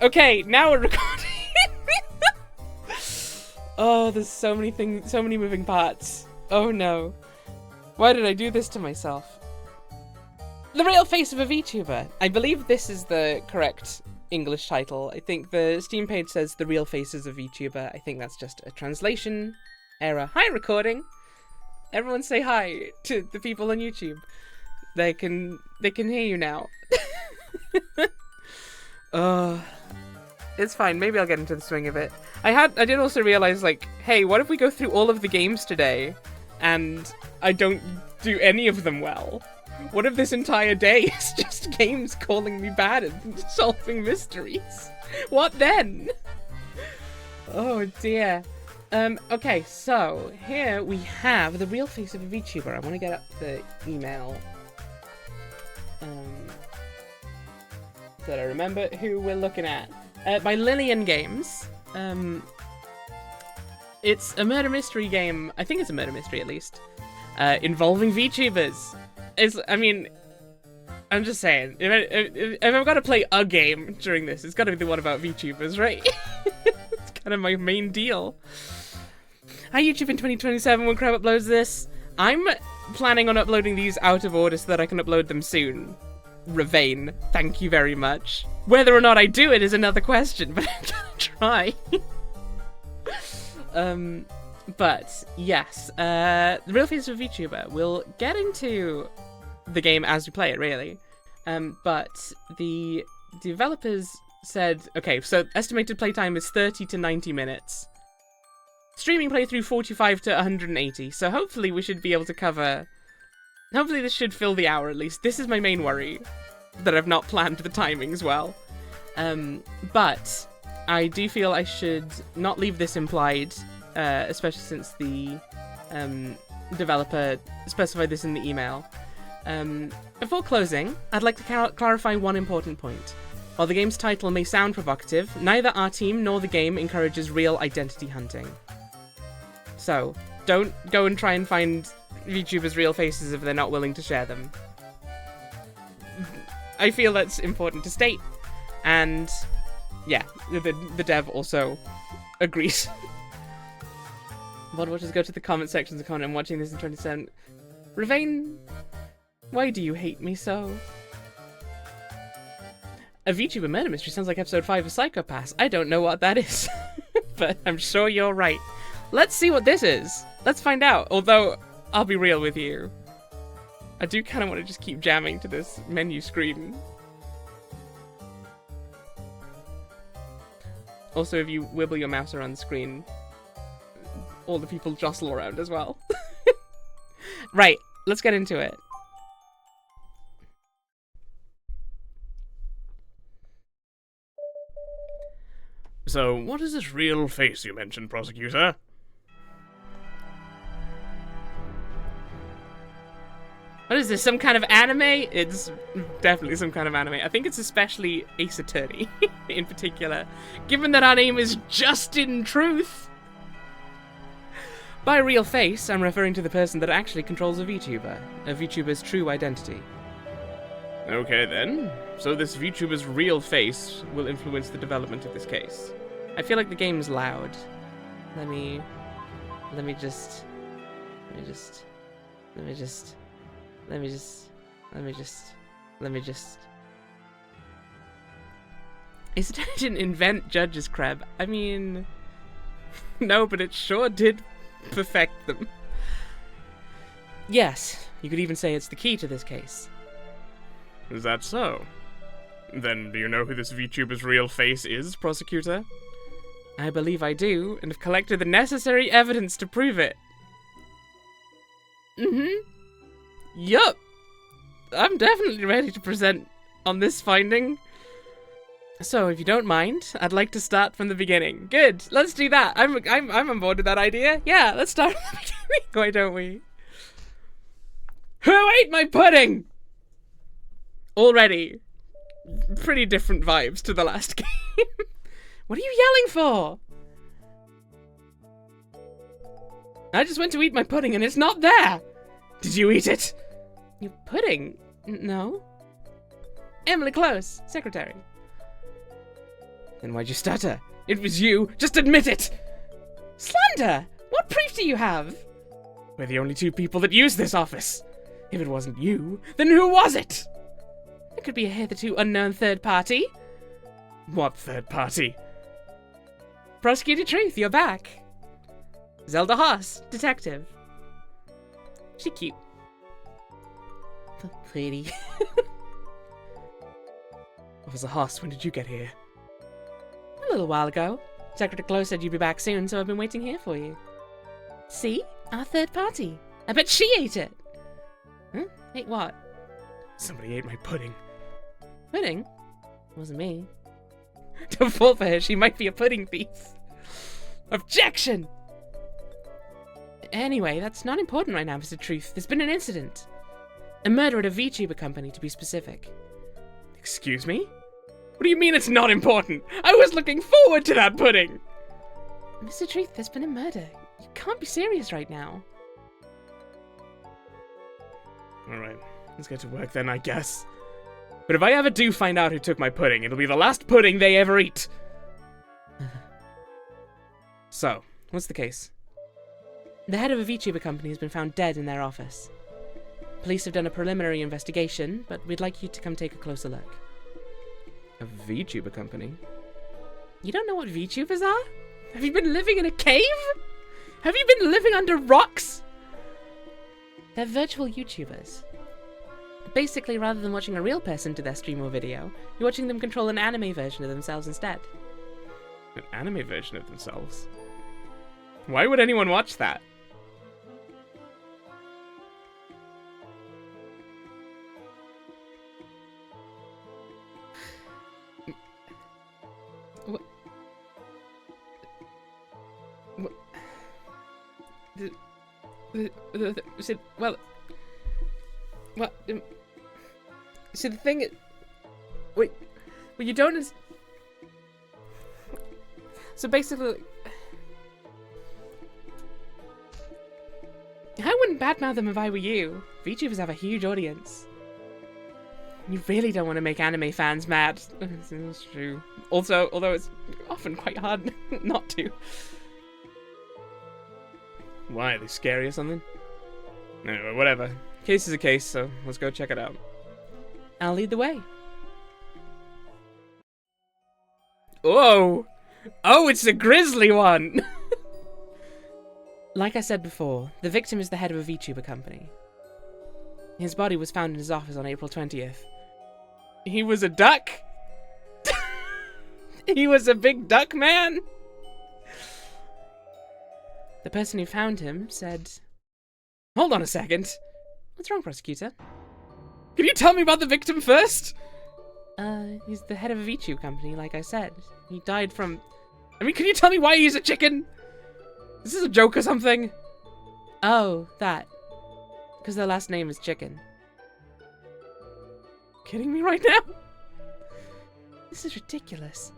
Okay, now we're recording. Oh, there's so many things, so many moving parts. Oh no. Why did I do this to myself? The real face of a VTuber. I believe this is the correct English title. I think the Steam page says the real faces of VTuber. I think that's just a translation error. Hi, recording. Everyone say hi to the people on YouTube. They can hear you now. It's fine. Maybe I'll get into the swing of it. I did also realize, like, hey, what if we go through all of the games today and I don't do any of them well? What if this entire day is just games calling me bad and solving mysteries? What then? Oh dear. Okay, so here we have the real face of a VTuber. I want to get up the email. So that I remember who we're looking at. By Lillian Games. It's a murder mystery game. I think it's a murder mystery at least. Involving VTubers. I'm just saying, if I've got to play a game during this, it's got to be the one about VTubers, right? It's kind of my main deal. Hi YouTube in 2027 when Crab uploads this. I'm planning on uploading these out of order so that I can upload them soon. Ravane, thank you very much. Whether or not I do it is another question, but I'm gonna try. But yes, the real face of a VTuber. We'll get into the game as we play it, really. But the developers said, okay, so estimated playtime is 30 to 90 minutes. Streaming playthrough 45 to 180, so hopefully we should be able to cover... Hopefully this should fill the hour at least. This is my main worry, that I've not planned the timings well. But I do feel I should not leave this implied, especially since the developer specified this in the email. Before closing, I'd like to clarify one important point. While the game's title may sound provocative, neither our team nor the game encourages real identity hunting. So, don't go and try and find VTubers' real faces if they're not willing to share them. I feel that's important to state, and yeah, the dev also agrees. Mod watchers go to the comment sections and comment, I'm watching this in 27. Ravane, why do you hate me so? A VTuber murder mystery sounds like episode 5 of Psychopaths. I don't know what that is, but I'm sure you're right. Let's see what this is. Let's find out, although I'll be real with you. I do kind of want to just keep jamming to this menu screen. Also, if you wibble your mouse around the screen, all the people jostle around as well. Right, let's get into it. So, what is this real face you mentioned, Prosecutor? What is this, some kind of anime? It's definitely some kind of anime. I think it's especially Ace Attorney, in particular, given that our name is Justin Truth. By real face, I'm referring to the person that actually controls a VTuber's true identity. Okay then, so this VTuber's real face will influence the development of this case. I feel like the game's loud. Let me just... Ace Attorney didn't invent Judge's Crab. I mean... No, but it sure did perfect them. Yes, you could even say it's the key to this case. Is that so? Then do you know who this VTuber's real face is, Prosecutor? I believe I do, and have collected the necessary evidence to prove it. Yup. I'm definitely ready to present on this finding. So, if you don't mind, I'd like to start from the beginning. Good, let's do that. I'm on board with that idea. Yeah, let's start from the beginning. Why don't we? Who ate my pudding? Already, pretty different vibes to the last game. What are you yelling for? I just went to eat my pudding and it's not there. Did you eat it? Your pudding? No. Emily Close, secretary. Then why'd you stutter? It was you! Just admit it! Slander! What proof do you have? We're the only two people that use this office. If it wasn't you, then who was it? It could be a hitherto unknown third party. What third party? Prosecutor Truth, you're back. Zelda Haas, detective. She cute. Pretty. Officer Haas, when did you get here? A little while ago. Secretary Close said you'd be back soon, so I've been waiting here for you. See? Our third party. I bet she ate it. Huh? Ate what? Somebody ate my pudding. Pudding? It wasn't me. Don't fall for her, she might be a pudding thief. Objection! Anyway, that's not important right now, Mr. Truth. There's been an incident. A murder at a VTuber company, to be specific. Excuse me? What do you mean it's not important? I was looking forward to that pudding! Mr. Truth, there's been a murder. You can't be serious right now. Alright, let's get to work then, I guess. But if I ever do find out who took my pudding, it'll be the last pudding they ever eat. So, what's the case? The head of a VTuber company has been found dead in their office. Police have done a preliminary investigation, but we'd like you to come take a closer look. A VTuber company? You don't know what VTubers are? Have you been living in a cave? Have you been living under rocks? They're virtual YouTubers. Basically, rather than watching a real person do their stream or video, you're watching them control an anime version of themselves instead. An anime version of themselves? Why would anyone watch that? So the thing is, wait, well you don't. So basically, I wouldn't badmouth them if I were you. VTubers have a huge audience. You really don't want to make anime fans mad. That's true. Also, although it's often quite hard not to. Why? Are they scary or something? No, whatever. Case is a case, so let's go check it out. I'll lead the way. Oh! Oh, it's a grisly one! Like I said before, the victim is the head of a VTuber company. His body was found in his office on April 20th. He was a duck? He was a big duck man? The person who found him said... Hold on a second. What's wrong, Prosecutor? Can you tell me about the victim first? He's the head of a VTuber company, like I said. He died from... I mean, can you tell me why he's a chicken? Is this a joke or something? Oh, that. Because their last name is Chicken. Kidding me right now? This is ridiculous.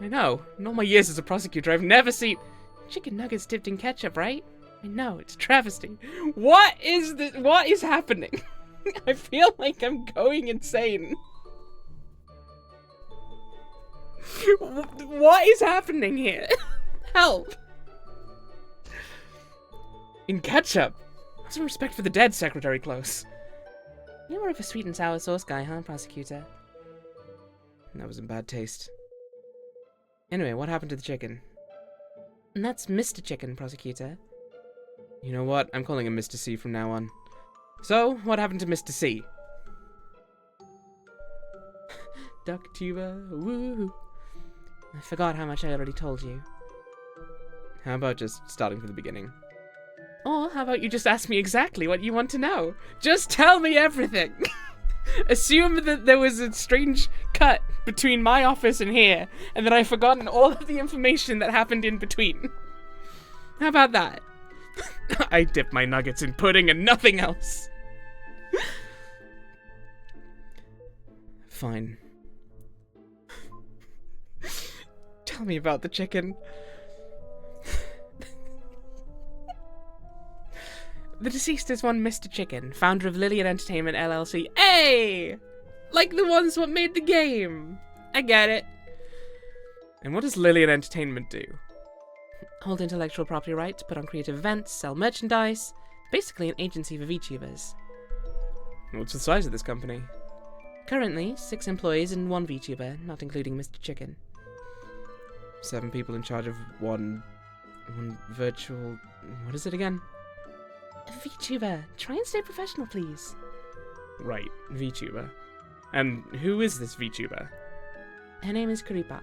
I know. In all my years as a prosecutor, I've never seen... Chicken nuggets dipped in ketchup, right? I know, it's a travesty. What is this? What is happening? I feel like I'm going insane. What is happening here? Help. In ketchup? Have some respect for the dead, Secretary Close. You're more of a sweet and sour sauce guy, huh, Prosecutor? That was in bad taste. Anyway, what happened to the chicken? And that's Mr. Chicken, Prosecutor. You know what? I'm calling him Mr. C from now on. So, what happened to Mr. C? Ducktuber, woo! I forgot how much I already told you. How about just starting from the beginning? Or how about you just ask me exactly what you want to know? Just tell me everything! Assume that there was a strange cut between my office and here, and that I've forgotten all of the information that happened in between. How about that? I dip my nuggets in pudding and nothing else. Fine. Tell me about the chicken. The deceased is one Mr. Chicken, founder of Lillian Entertainment LLC. Hey! Like the ones what made the game. I get it. And what does Lillian Entertainment do? Hold intellectual property rights, put on creative events, sell merchandise. Basically an agency for VTubers. What's the size of this company? Currently, 6 employees and 1 VTuber, not including Mr. Chicken. 7 people in charge of one virtual... What is it again? A VTuber. Try and stay professional, please. Right, VTuber. And who is this VTuber? Her name is Kuripa.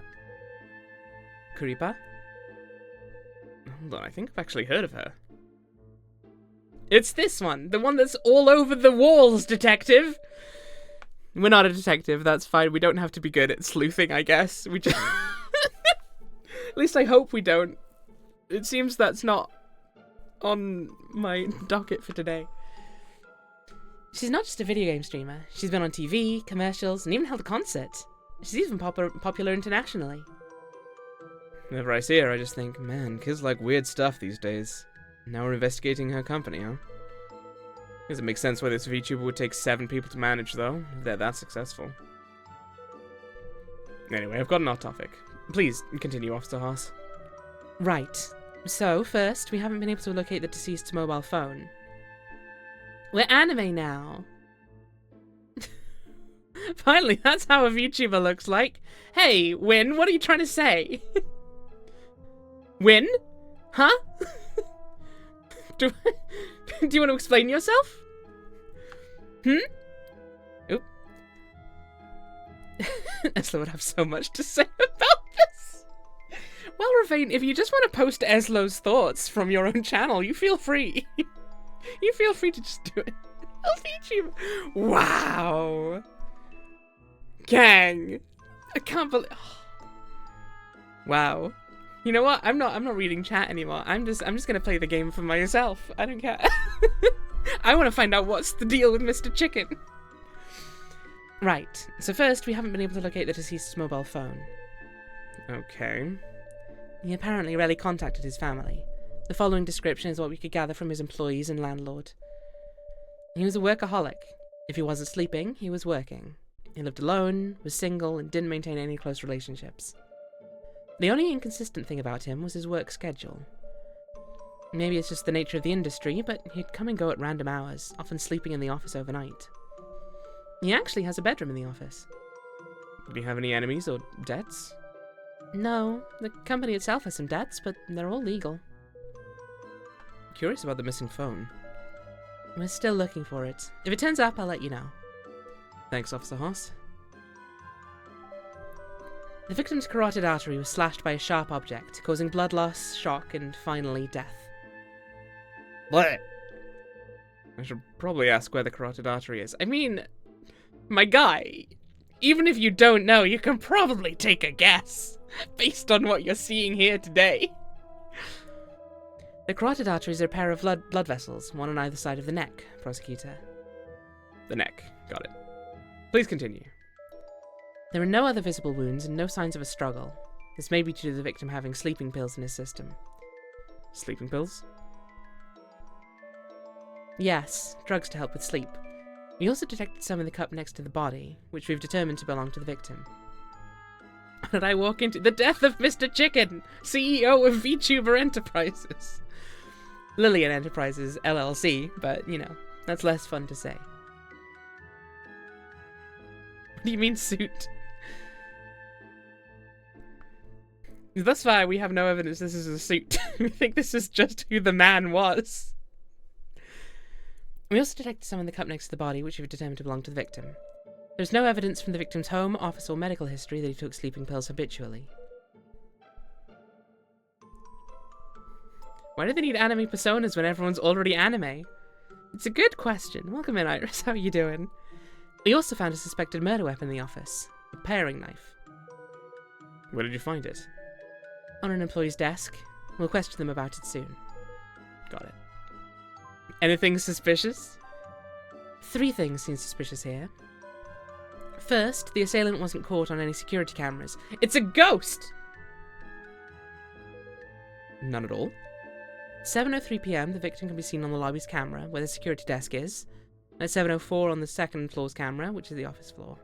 Kuripa? Hold on, I think I've actually heard of her. It's this one, the one that's all over the walls, detective. We're not a detective, that's fine. We don't have to be good at sleuthing, I guess. We just... At least I hope we don't. It seems that's not on my docket for today. She's not just a video game streamer. She's been on TV, commercials, and even held a concert. She's even popular internationally. Whenever I see her, I just think, man, kids like weird stuff these days. Now we're investigating her company, huh? Doesn't make sense why this VTuber would take 7 people to manage, though, if they're that successful. Anyway, I've gotten off topic. Please, continue, Officer Haas. Right. So, first, we haven't been able to locate the deceased's mobile phone. We're anime now. Finally, that's how a VTuber looks like. Hey, Win, what are you trying to say? Win? Huh? Do you want to explain yourself? Oop. Esla would have so much to say about this. Well, Ravane, if you just want to post Eslo's thoughts from your own channel, you feel free. You feel free to just do it. I'll teach you. Wow. Gang. I can't believe. Oh. Wow. You know what? I'm not reading chat anymore. I'm just gonna play the game for myself. I don't care. I want to find out what's the deal with Mr. Chicken. Right. So first, we haven't been able to locate the deceased's mobile phone. Okay. He apparently rarely contacted his family. The following description is what we could gather from his employees and landlord. He was a workaholic. If he wasn't sleeping, he was working. He lived alone, was single, and didn't maintain any close relationships. The only inconsistent thing about him was his work schedule. Maybe it's just the nature of the industry, but he'd come and go at random hours, often sleeping in the office overnight. He actually has a bedroom in the office. Did he have any enemies or debts? No, the company itself has some debts, but they're all legal. Curious about the missing phone. We're still looking for it. If it turns up, I'll let you know. Thanks, Officer Haas. The victim's carotid artery was slashed by a sharp object, causing blood loss, shock, and finally death. What? I should probably ask where the carotid artery is. I mean, my guy, even if you don't know, you can probably take a guess, based on what you're seeing here today. The carotid arteries are a pair of blood vessels, one on either side of the neck, Prosecutor. The neck. Got it. Please continue. There are no other visible wounds and no signs of a struggle. This may be due to the victim having sleeping pills in his system. Sleeping pills? Yes, drugs to help with sleep. We also detected some in the cup next to the body, which we've determined to belong to the victim. And I walk into the death of Mr. Chicken, CEO of VTuber Enterprises. Lillian Enterprises, LLC, but, you know, that's less fun to say. What do you mean, suit? Thus far, we have no evidence this is a suit. We think this is just who the man was. We also detected some in the cup next to the body, which we've determined to belong to the victim. There's no evidence from the victim's home, office, or medical history that he took sleeping pills habitually. Why do they need anime personas when everyone's already anime? It's a good question. Welcome in, Iris. How are you doing? We also found a suspected murder weapon in the office. A paring knife. Where did you find it? On an employee's desk. We'll question them about it soon. Got it. Anything suspicious? 3 things seem suspicious here. First, the assailant wasn't caught on any security cameras. It's a ghost! None at all. 7:03 PM, the victim can be seen on the lobby's camera, where the security desk is. And at 7:04 on the second floor's camera, which is the office floor.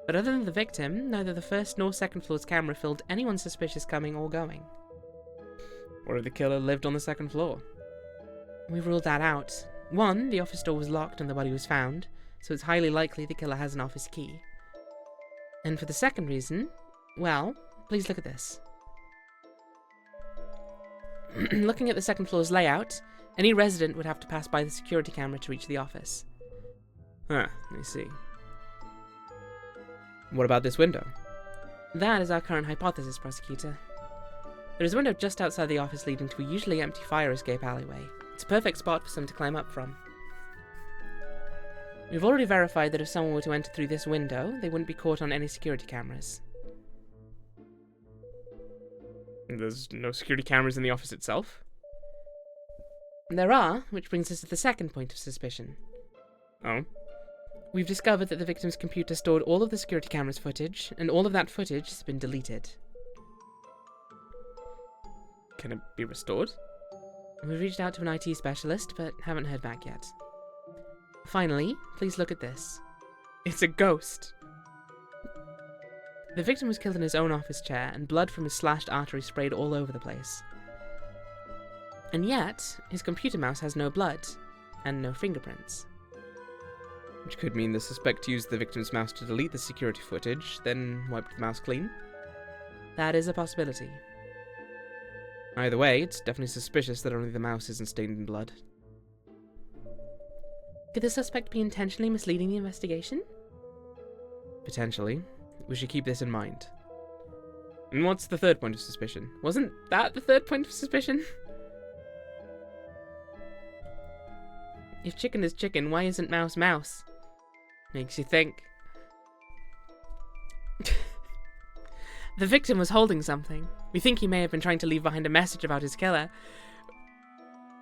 But other than the victim, neither the first nor second floor's camera filmed anyone suspicious coming or going. What if the killer lived on the second floor? We've ruled that out. 1, the office door was locked and the body was found, so it's highly likely the killer has an office key. And for the second reason, well, please look at this. Looking at the second floor's layout, any resident would have to pass by the security camera to reach the office. Huh, I see. What about this window? That is our current hypothesis, Prosecutor. There is a window just outside the office leading to a usually empty fire escape alleyway. It's a perfect spot for someone to climb up from. We've already verified that if someone were to enter through this window, they wouldn't be caught on any security cameras. There's no security cameras in the office itself? There are, which brings us to the second point of suspicion. Oh? We've discovered that the victim's computer stored all of the security camera's footage, and all of that footage has been deleted. Can it be restored? We've reached out to an IT specialist, but haven't heard back yet. Finally, please look at this. It's a ghost! The victim was killed in his own office chair, and blood from his slashed artery sprayed all over the place. And yet, his computer mouse has no blood, and no fingerprints. Which could mean the suspect used the victim's mouse to delete the security footage, then wiped the mouse clean? That is a possibility. Either way, it's definitely suspicious that only the mouse isn't stained in blood. Could the suspect be intentionally misleading the investigation? Potentially. We should keep this in mind. And what's the third point of suspicion? Wasn't that the third point of suspicion? If chicken is chicken, why isn't mouse mouse? Makes you think. The victim was holding something. We think he may have been trying to leave behind a message about his killer.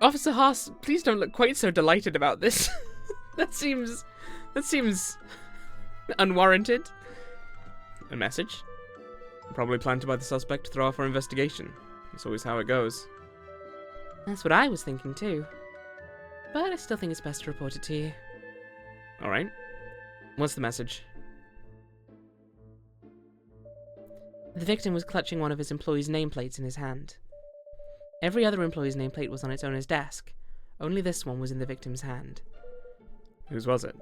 Officer Haas, please don't look quite so delighted about this. That seems unwarranted. A message? Probably planted by the suspect to throw off our investigation. That's always how it goes. That's what I was thinking too. But I still think it's best to report it to you. Alright. What's the message? The victim was clutching one of his employees' nameplates in his hand. Every other employee's nameplate was on its owner's desk. Only this one was in the victim's hand. Whose was it?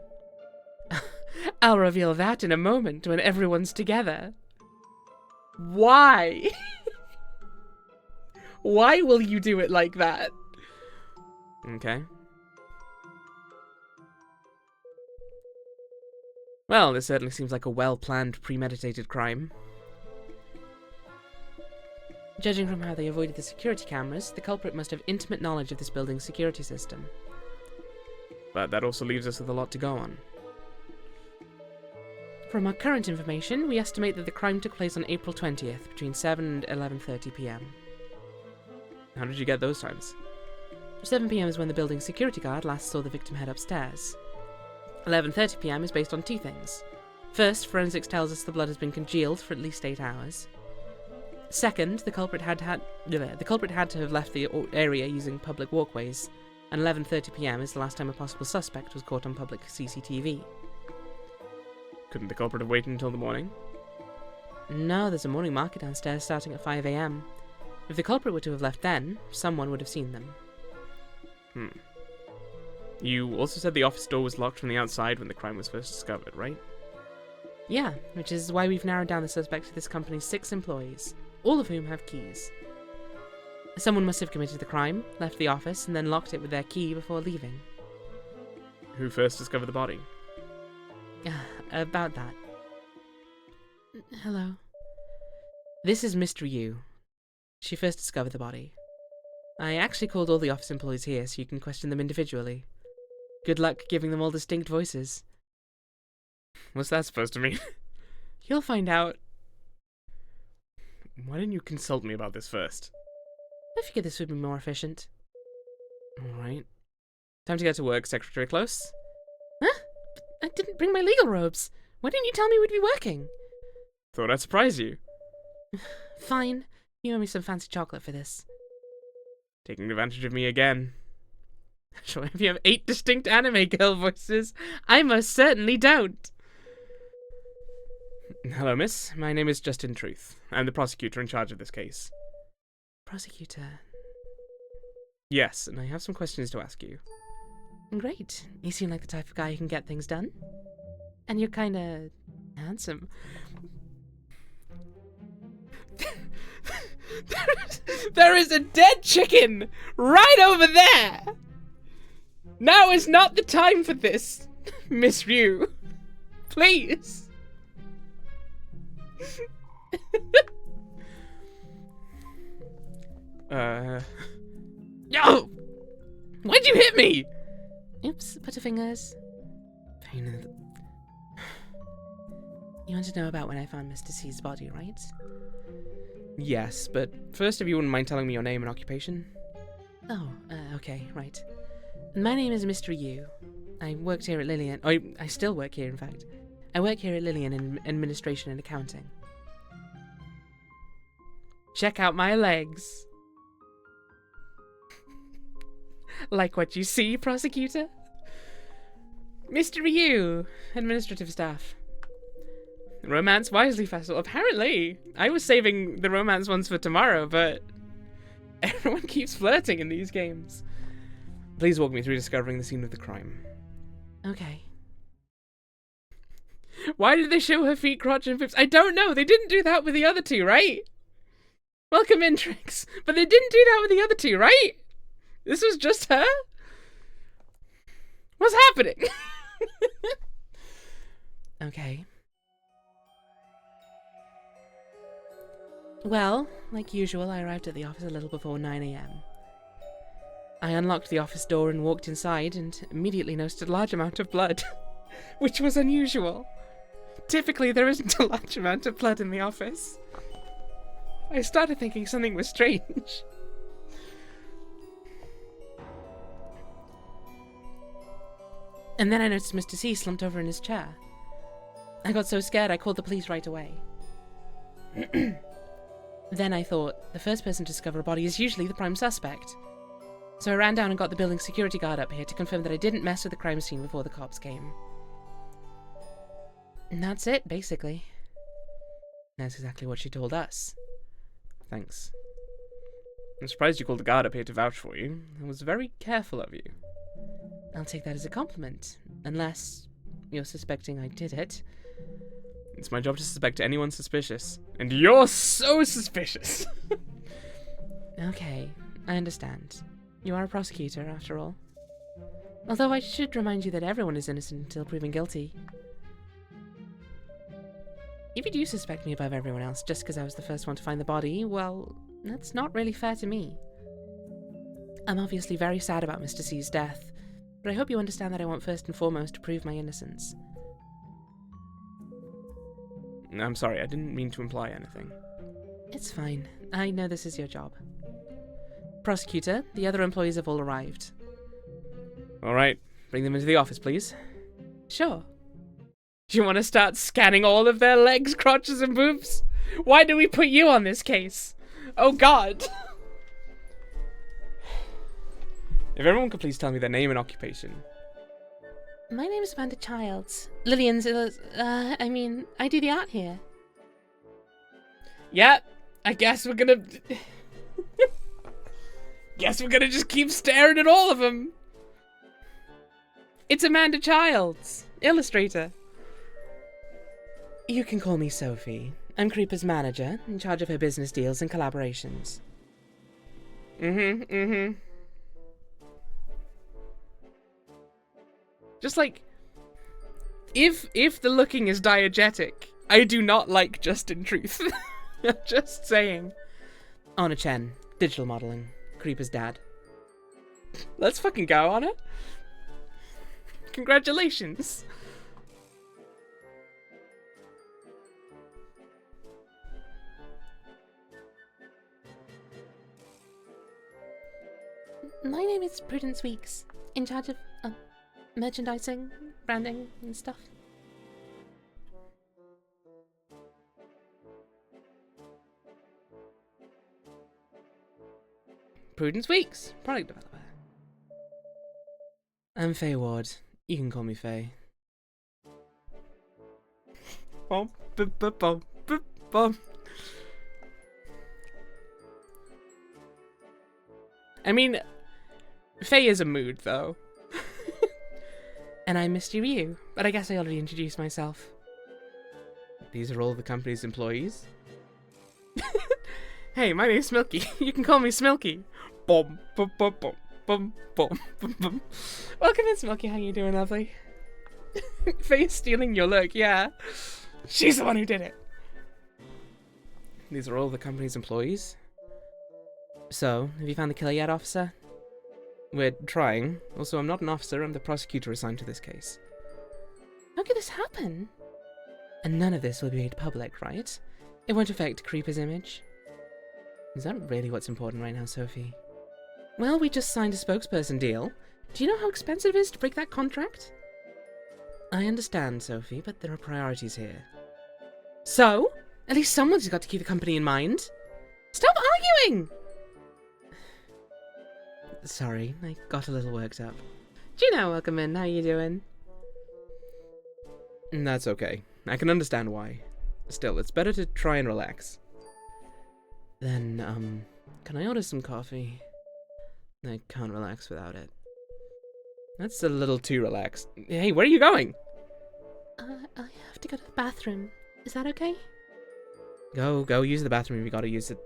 I'll reveal that in a moment when everyone's together. Why? Why will you do it like that? Okay. Well, this certainly seems like a well-planned, premeditated crime. Judging from how they avoided the security cameras, the culprit must have intimate knowledge of this building's security system. But that also leaves us with a lot to go on. From our current information, we estimate that the crime took place on April 20th, between 7 and 11:30 p.m. How did you get those times? 7 p.m. is when the building's security guard last saw the victim head upstairs. 11:30 p.m. is based on two things. First, forensics tells us the blood has been congealed for at least 8 hours. Second, the culprit had to have left the area using public walkways, and 11:30 p.m. is the last time a possible suspect was caught on public CCTV. Couldn't the culprit have waited until the morning? No, there's a morning market downstairs starting at 5 a.m. If the culprit were to have left then, someone would have seen them. You also said the office door was locked from the outside when the crime was first discovered, right? Yeah, which is why we've narrowed down the suspect to this company's 6 employees, all of whom have keys. Someone must have committed the crime, left the office, and then locked it with their key before leaving. Who first discovered the body? About that. Hello. This is Mr. Yu. She first discovered the body. I actually called all the office employees here so you can question them individually. Good luck giving them all distinct voices. What's that supposed to mean? You'll find out. Why didn't you consult me about this first? I figured this would be more efficient. Alright. Time to get to work, Secretary Close. Huh? I didn't bring my legal robes. Why didn't you tell me we'd be working? Thought I'd surprise you. Fine. You owe me some fancy chocolate for this. Taking advantage of me again. Sure, if you have 8 distinct anime girl voices, I most certainly don't. Hello, miss. My name is Justin Truth. I'm the prosecutor in charge of this case. Prosecutor. Yes, and I have some questions to ask you. Great. You seem like the type of guy who can get things done. And you're kinda handsome. There is a dead chicken right over there! Now is not the time for this, Miss Ryu. Please. Yo! Why'd you hit me? Oops, butterfingers. You want to know about when I found Mr. C's body, right? Yes, but first, if you wouldn't mind telling me your name and occupation. Oh, okay, right. My name is Mr. Yu. I worked here at Lillian. Oh, I still work here, in fact. I work here at Lillian in administration and accounting. Check out my legs. Like what you see, prosecutor? Mr. Yu, administrative staff. Romance Wisely Festival. Apparently, I was saving the romance ones for tomorrow, but everyone keeps flirting in these games. Please walk me through discovering the scene of the crime. Okay. Why did they show her feet, crotch, and boobs? I don't know. They didn't do that with the other two, right? Welcome in, Trix. But they didn't do that with the other two, right? This was just her? What's happening? Okay. Well, like usual, I arrived at the office a little before 9 AM. I unlocked the office door and walked inside and immediately noticed a large amount of blood, which was unusual. Typically, there isn't a large amount of blood in the office. I started thinking something was strange. And then I noticed Mr. C slumped over in his chair. I got so scared I called the police right away. Then I thought, the first person to discover a body is usually the prime suspect. So I ran down and got the building security guard up here to confirm that I didn't mess with the crime scene before the cops came. And that's it, basically. That's exactly what she told us. Thanks. I'm surprised you called the guard up here to vouch for you. It was very careful of you. I'll take that as a compliment. Unless you're suspecting I did it. It's my job to suspect anyone suspicious. And you're so suspicious! Okay, I understand. You are a prosecutor, after all. Although I should remind you that everyone is innocent until proven guilty. If you do suspect me above everyone else just because I was the first one to find the body, well, that's not really fair to me. I'm obviously very sad about Mr. C's death, but I hope you understand that I want first and foremost to prove my innocence. I'm sorry, I didn't mean to imply anything. It's fine. I know this is your job. Prosecutor, the other employees have all arrived. Alright, bring them into the office, please. Sure. Do you want to start scanning all of their legs, crotches, and boobs? Why do we put you on this case? Oh god! If everyone could please tell me their name and occupation. My name is Amanda Childs. Lillian's, I do the art here. Yep, I guess we're gonna... Guess we're gonna just keep staring at all of them. It's Amanda Childs, illustrator. You can call me Sophie. I'm Creeper's manager, in charge of her business deals and collaborations. Just like, if the looking is diegetic, I do not like Justin Truth. Just saying. Anna Chen, digital modeling. Creeper's dad. Let's fucking go, Anna. Congratulations. My name is Prudence Weeks, in charge of merchandising, branding, and stuff. Prudence Weeks, product developer. I'm Faye Ward. You can call me Faye. Well, I mean, Faye is a mood, though. And I'm Mr. Ryu, but I guess I already introduced myself. These are all the company's employees? Hey, my name's Smilky. You can call me Smilky. Bum, bum, bum, bum, bum, bum, bum, bum. Welcome in, Smilky. How you doing, lovely? Faye's stealing your look, yeah. She's the one who did it. These are all the company's employees? So, have you found the killer yet, officer? We're trying. Also, I'm not an officer, I'm the prosecutor assigned to this case. How could this happen? And none of this will be made public, right? It won't affect Creeper's image. Is that really what's important right now, Sophie? Well, we just signed a spokesperson deal. Do you know how expensive it is to break that contract? I understand, Sophie, but there are priorities here. So? At least someone's got to keep the company in mind. Stop arguing! Sorry, I got a little worked up. Gino, welcome in. How you doing? That's okay. I can understand why. Still, it's better to try and relax. Then, can I order some coffee? I can't relax without it. That's a little too relaxed. Hey, where are you going? I have to go to the bathroom. Is that okay? Go, use the bathroom if you gotta use it.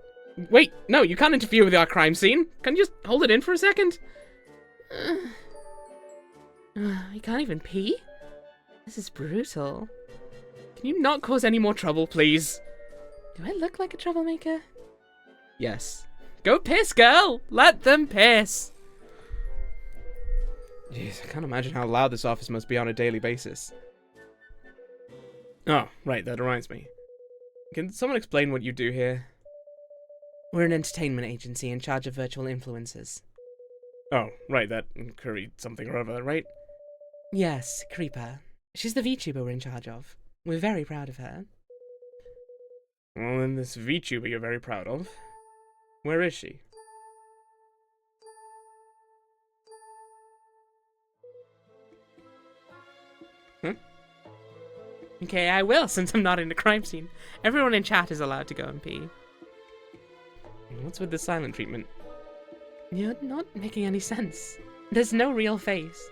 Wait, no, you can't interfere with our crime scene. Can you just hold it in for a second? You can't even pee? This is brutal. Can you not cause any more trouble, please? Do I look like a troublemaker? Yes. Go piss, girl! Let them piss! Jeez, I can't imagine how loud this office must be on a daily basis. Oh, right, that reminds me. Can someone explain what you do here? We're an entertainment agency in charge of virtual influencers. Oh, right, that Curry something or other, right? Yes, Creeper. She's the VTuber we're in charge of. We're very proud of her. Well, then this VTuber you're very proud of. Where is she? Okay, I will, since I'm not in the crime scene. Everyone in chat is allowed to go and pee. What's with the silent treatment? You're not making any sense. There's no real face.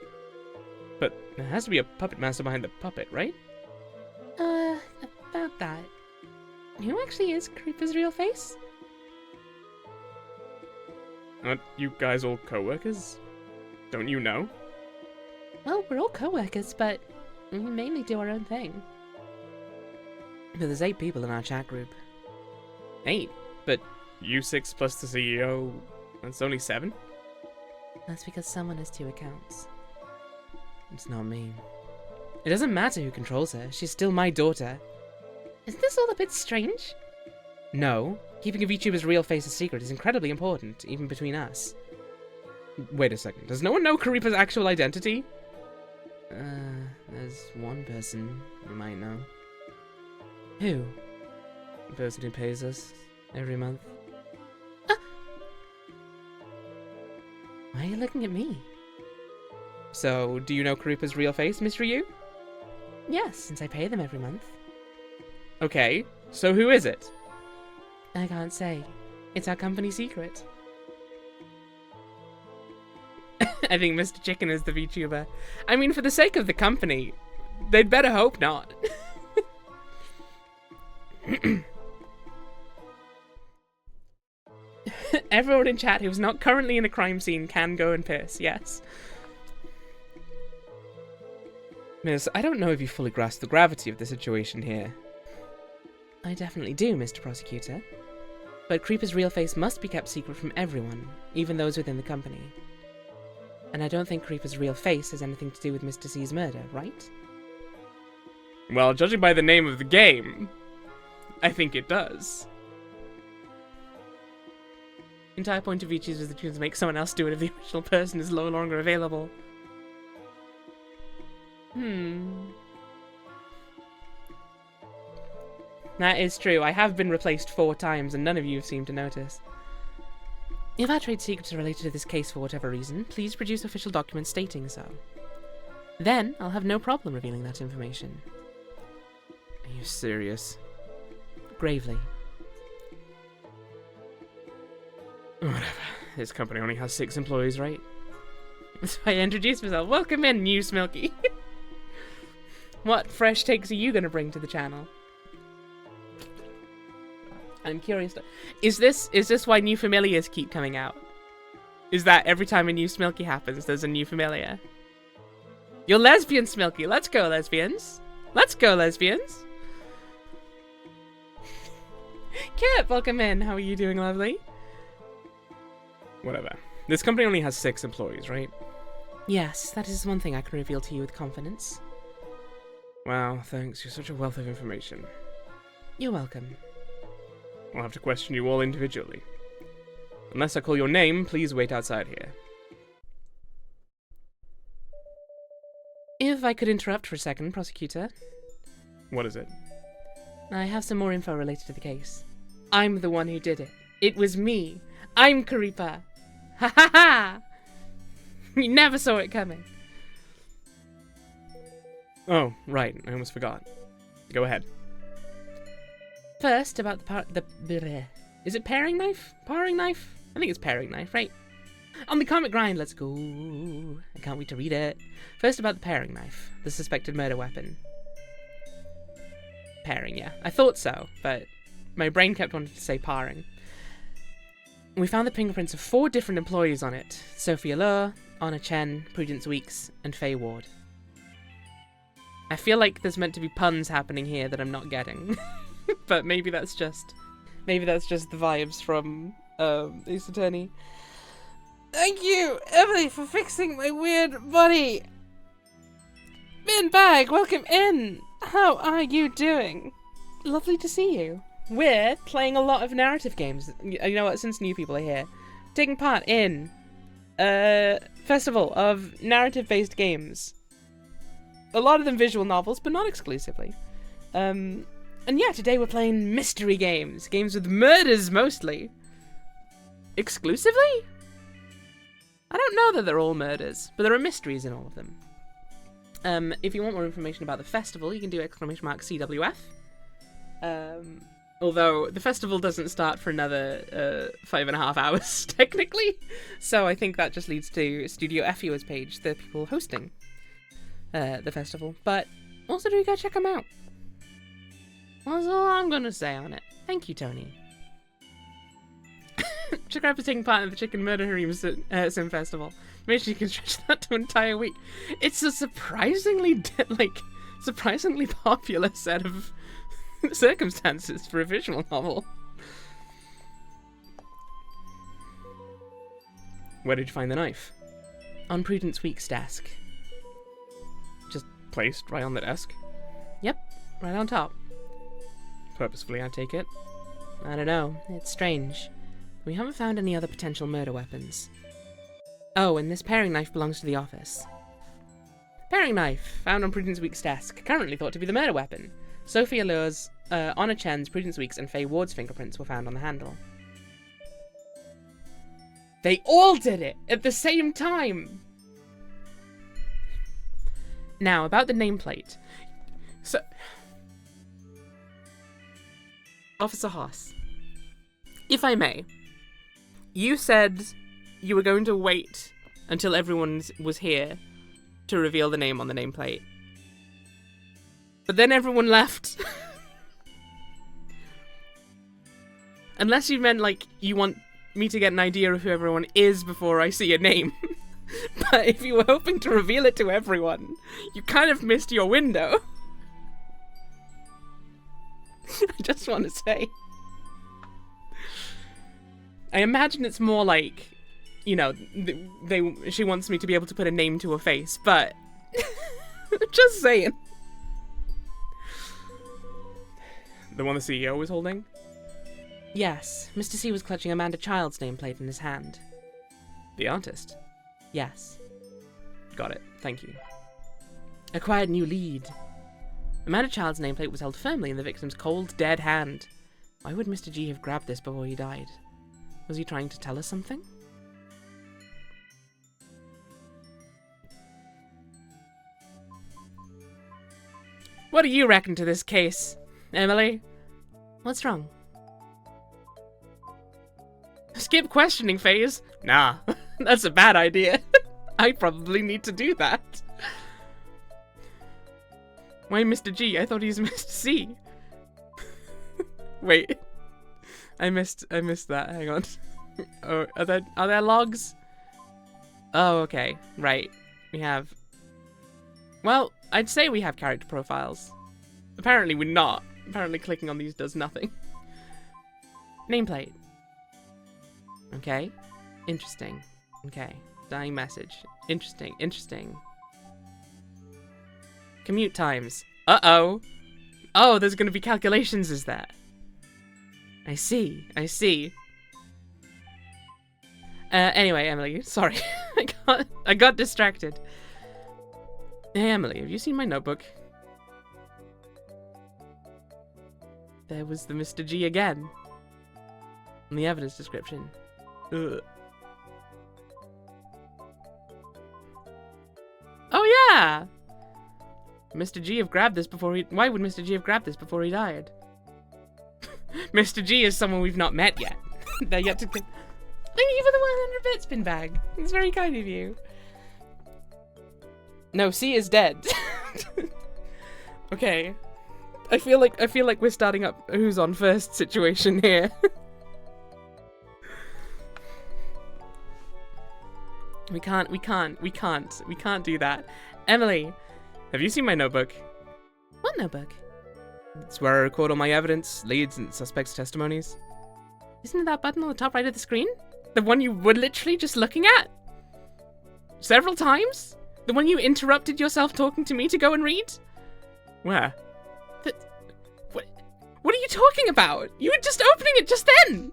But there has to be a puppet master behind the puppet, right? About that. Who actually is Creeper's real face? Aren't you guys all co-workers? Don't you know? Well, we're all co-workers, but we mainly do our own thing. But there's 8 people in our chat group. 8? But you 6 plus the CEO, that's only 7? That's because someone has 2 accounts. It's not me. It doesn't matter who controls her, she's still my daughter. Isn't this all a bit strange? No. Keeping a VTuber's real face a secret is incredibly important, even between us. Wait a second, does no one know Karipa's actual identity? There's one person you might know. Who? The person who pays us every month. Why are you looking at me? So, do you know Karipa's real face, Mr. Ryu? Yes, since I pay them every month. Okay, so who is it? I can't say. It's our company secret. I think Mr. Chicken is the VTuber. I mean, for the sake of the company, they'd better hope not. Everyone in chat who's not currently in a crime scene can go and piss, yes. Miss, I don't know if you fully grasp the gravity of the situation here. I definitely do, Mr. Prosecutor. But Creeper's real face must be kept secret from everyone, even those within the company. And I don't think Creeper's real face has anything to do with Mr. C's murder, right? Well, judging by the name of the game, I think it does. The entire point of VTubers is to make someone else do it if the original person is no longer available. That is true. I have been replaced 4 times and none of you seem to notice. If our trade secrets are related to this case for whatever reason, please produce official documents stating so. Then, I'll have no problem revealing that information. Are you serious? Gravely. Whatever. This company only has 6 employees, right? So I introduced myself. Welcome in, new Smilky. What fresh takes are you going to bring to the channel? I'm curious. Is this why new familiars keep coming out? Is that every time a new Smilky happens, there's a new familiar? You're lesbian, Smilky. Let's go, lesbians. Let's go, lesbians. Kip, welcome in. How are you doing, lovely? Whatever. This company only has 6 employees, right? Yes, that is one thing I can reveal to you with confidence. Wow, thanks. You're such a wealth of information. You're welcome. I'll have to question you all individually. Unless I call your name, please wait outside here. If I could interrupt for a second, Prosecutor. What is it? I have some more info related to the case. I'm the one who did it. It was me. I'm Karipa. Ha ha ha! You never saw it coming. Oh, right. I almost forgot. Go ahead. First, about is it paring knife? Paring knife? I think it's paring knife, right? On the comic grind, let's go. I can't wait to read it. First, about the paring knife, the suspected murder weapon. Paring, yeah. I thought so, but my brain kept wanting to say paring. We found the fingerprints of 4 different employees on it. Sophia Lowe, Anna Chen, Prudence Weeks, and Faye Ward. I feel like there's meant to be puns happening here that I'm not getting. But maybe that's just the vibes from Ace Attorney. Thank you, Emily, for fixing my weird body. Min Bag, welcome in. How are you doing? Lovely to see you. We're playing a lot of narrative games. You know what? Since new people are here, taking part in a festival of narrative-based games. A lot of them visual novels, but not exclusively. And yeah, today we're playing mystery games. Games with murders, mostly. Exclusively? I don't know that they're all murders, but there are mysteries in all of them. If you want more information about the festival, you can do !CWF. Although the festival doesn't start for another 5.5 hours, technically. So I think that just leads to Studio FU's page, the people hosting the festival. But also do go check them out. That's all I'm going to say on it. Thank you, Tony. Check out for taking part in the Chicken Murder Harem Sim Festival. Make sure you can stretch that to an entire week. It's a surprisingly popular set of circumstances for a visual novel. Where did you find the knife? On Prudence Week's desk. Just placed right on the desk? Yep, right on top. Purposefully, I take it? I don't know. It's strange. We haven't found any other potential murder weapons. Oh, and this paring knife belongs to the office. Paring knife, found on Prudence Week's desk, currently thought to be the murder weapon. Sophia Lowe's, Anna Chen's, Prudence Week's, and Faye Ward's fingerprints were found on the handle. They all did it at the same time! Now, about the nameplate. So, Officer Haas, if I may, you said you were going to wait until everyone was here to reveal the name on the nameplate. But then everyone left. Unless you meant, like, you want me to get an idea of who everyone is before I see a name. But if you were hoping to reveal it to everyone, you kind of missed your window. I just want to say. I imagine it's more like, you know, she wants me to be able to put a name to a face, but just saying. The one the CEO was holding? Yes, Mr. C was clutching Amanda Child's nameplate in his hand. The artist? Yes. Got it, thank you. Acquired new lead. Amanda Child's nameplate was held firmly in the victim's cold, dead hand. Why would Mr. G have grabbed this before he died? Was he trying to tell us something? What do you reckon to this case, Emily? What's wrong? Skip questioning phase? Nah, that's a bad idea. I probably need to do that. Why Mr. G? I thought he was Mr. C. Wait. I missed that. Hang on. Oh, are there logs? Oh, okay. Right. We have... Well, I'd say we have character profiles. Apparently we're not. Apparently clicking on these does nothing. Nameplate. Okay. Interesting. Okay. Dying message. Interesting. Interesting. Commute times. Uh-oh. Oh, there's gonna be calculations, is there? I see. I see. Anyway, Emily, sorry. I got distracted. Hey, Emily, have you seen my notebook? There was the Mr. G again. In the evidence description. Ugh. Oh, yeah! Mr. G have grabbed this before he... Why would Mr. G have grabbed this before he died? Mr. G is someone we've not met yet. They're yet to... Thank you for the 100 bits, spin bag. It's very kind of you. No, C is dead. Okay. I feel like we're starting up a who's on first situation here. We can't do that. Emily, have you seen my notebook? What notebook? It's where I record all my evidence, leads, and suspects' testimonies. Isn't it that button on the top right of the screen? The one you were literally just looking at? Several times? The one you interrupted yourself talking to me to go and read? Where? What are you talking about? You were just opening it just then!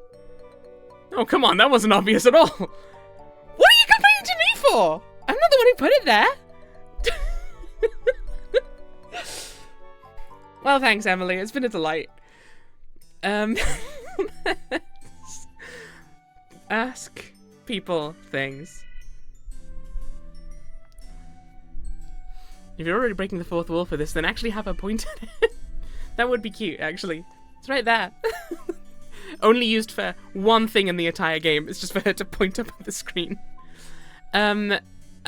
Oh, come on, that wasn't obvious at all. What are you complaining to me for? I'm not the one who put it there. Well, thanks, Emily. It's been a delight. Ask people things. If you're already breaking the fourth wall for this, then actually have a point at it. That would be cute, actually. It's right there. Only used for one thing in the entire game. It's just for her to point up at the screen. I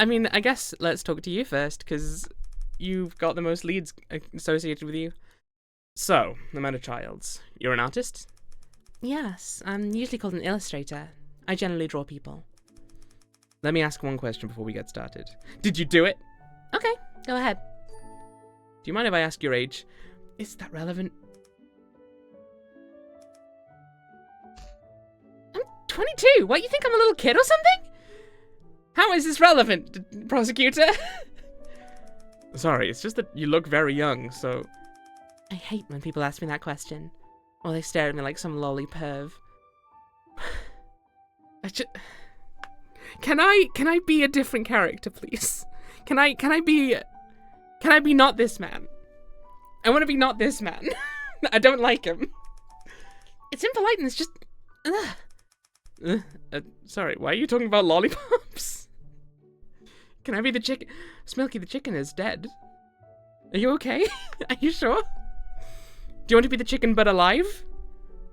mean, I guess let's talk to you first, because you've got the most leads associated with you. So, Amanda Childs, you're an artist? Yes, I'm usually called an illustrator. I generally draw people. Let me ask one question before we get started. Did you do it? Okay, go ahead. Do you mind if I ask your age? Is that relevant? I'm 22. What, you think I'm a little kid or something? How is this relevant, Prosecutor? Sorry, it's just that you look very young, so... I hate when people ask me that question. Or they stare at me like some lolly perv. Can I be a different character, please? Can I be not this man? I want to be not this man. I don't like him. It's impolite and it's just... sorry, why are you talking about lollipops? Can I be the chicken? Smilky the chicken is dead. Are you okay? Are you sure? Do you want to be the chicken but alive?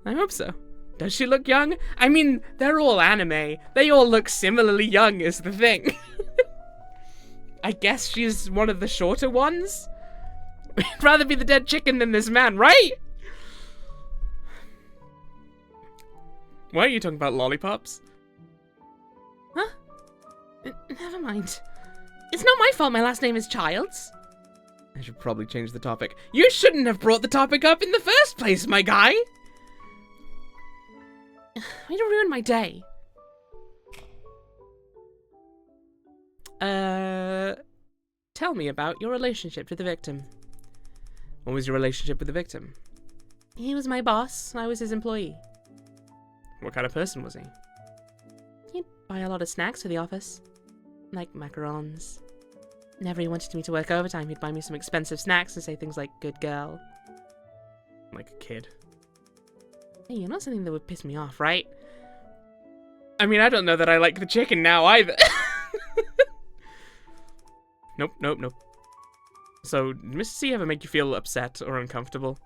I hope so. Does she look young? I mean, they're all anime. They all look similarly young is the thing. I guess she's one of the shorter ones? I'd rather be the dead chicken than this man, right? Why are you talking about lollipops? Huh? Never mind. It's not my fault my last name is Childs. I should probably change the topic. You shouldn't have brought the topic up in the first place, my guy! Way to ruin my day. Tell me about your relationship to the victim. What was your relationship with the victim? He was my boss, I was his employee. What kind of person was he? He'd buy a lot of snacks for the office. Like macarons. Whenever he wanted me to work overtime, he'd buy me some expensive snacks and say things like, good girl. Like a kid. Hey, you're not something that would piss me off, right? I mean, I don't know that I like the chicken now either. Nope. So, did Mr. C ever make you feel upset or uncomfortable?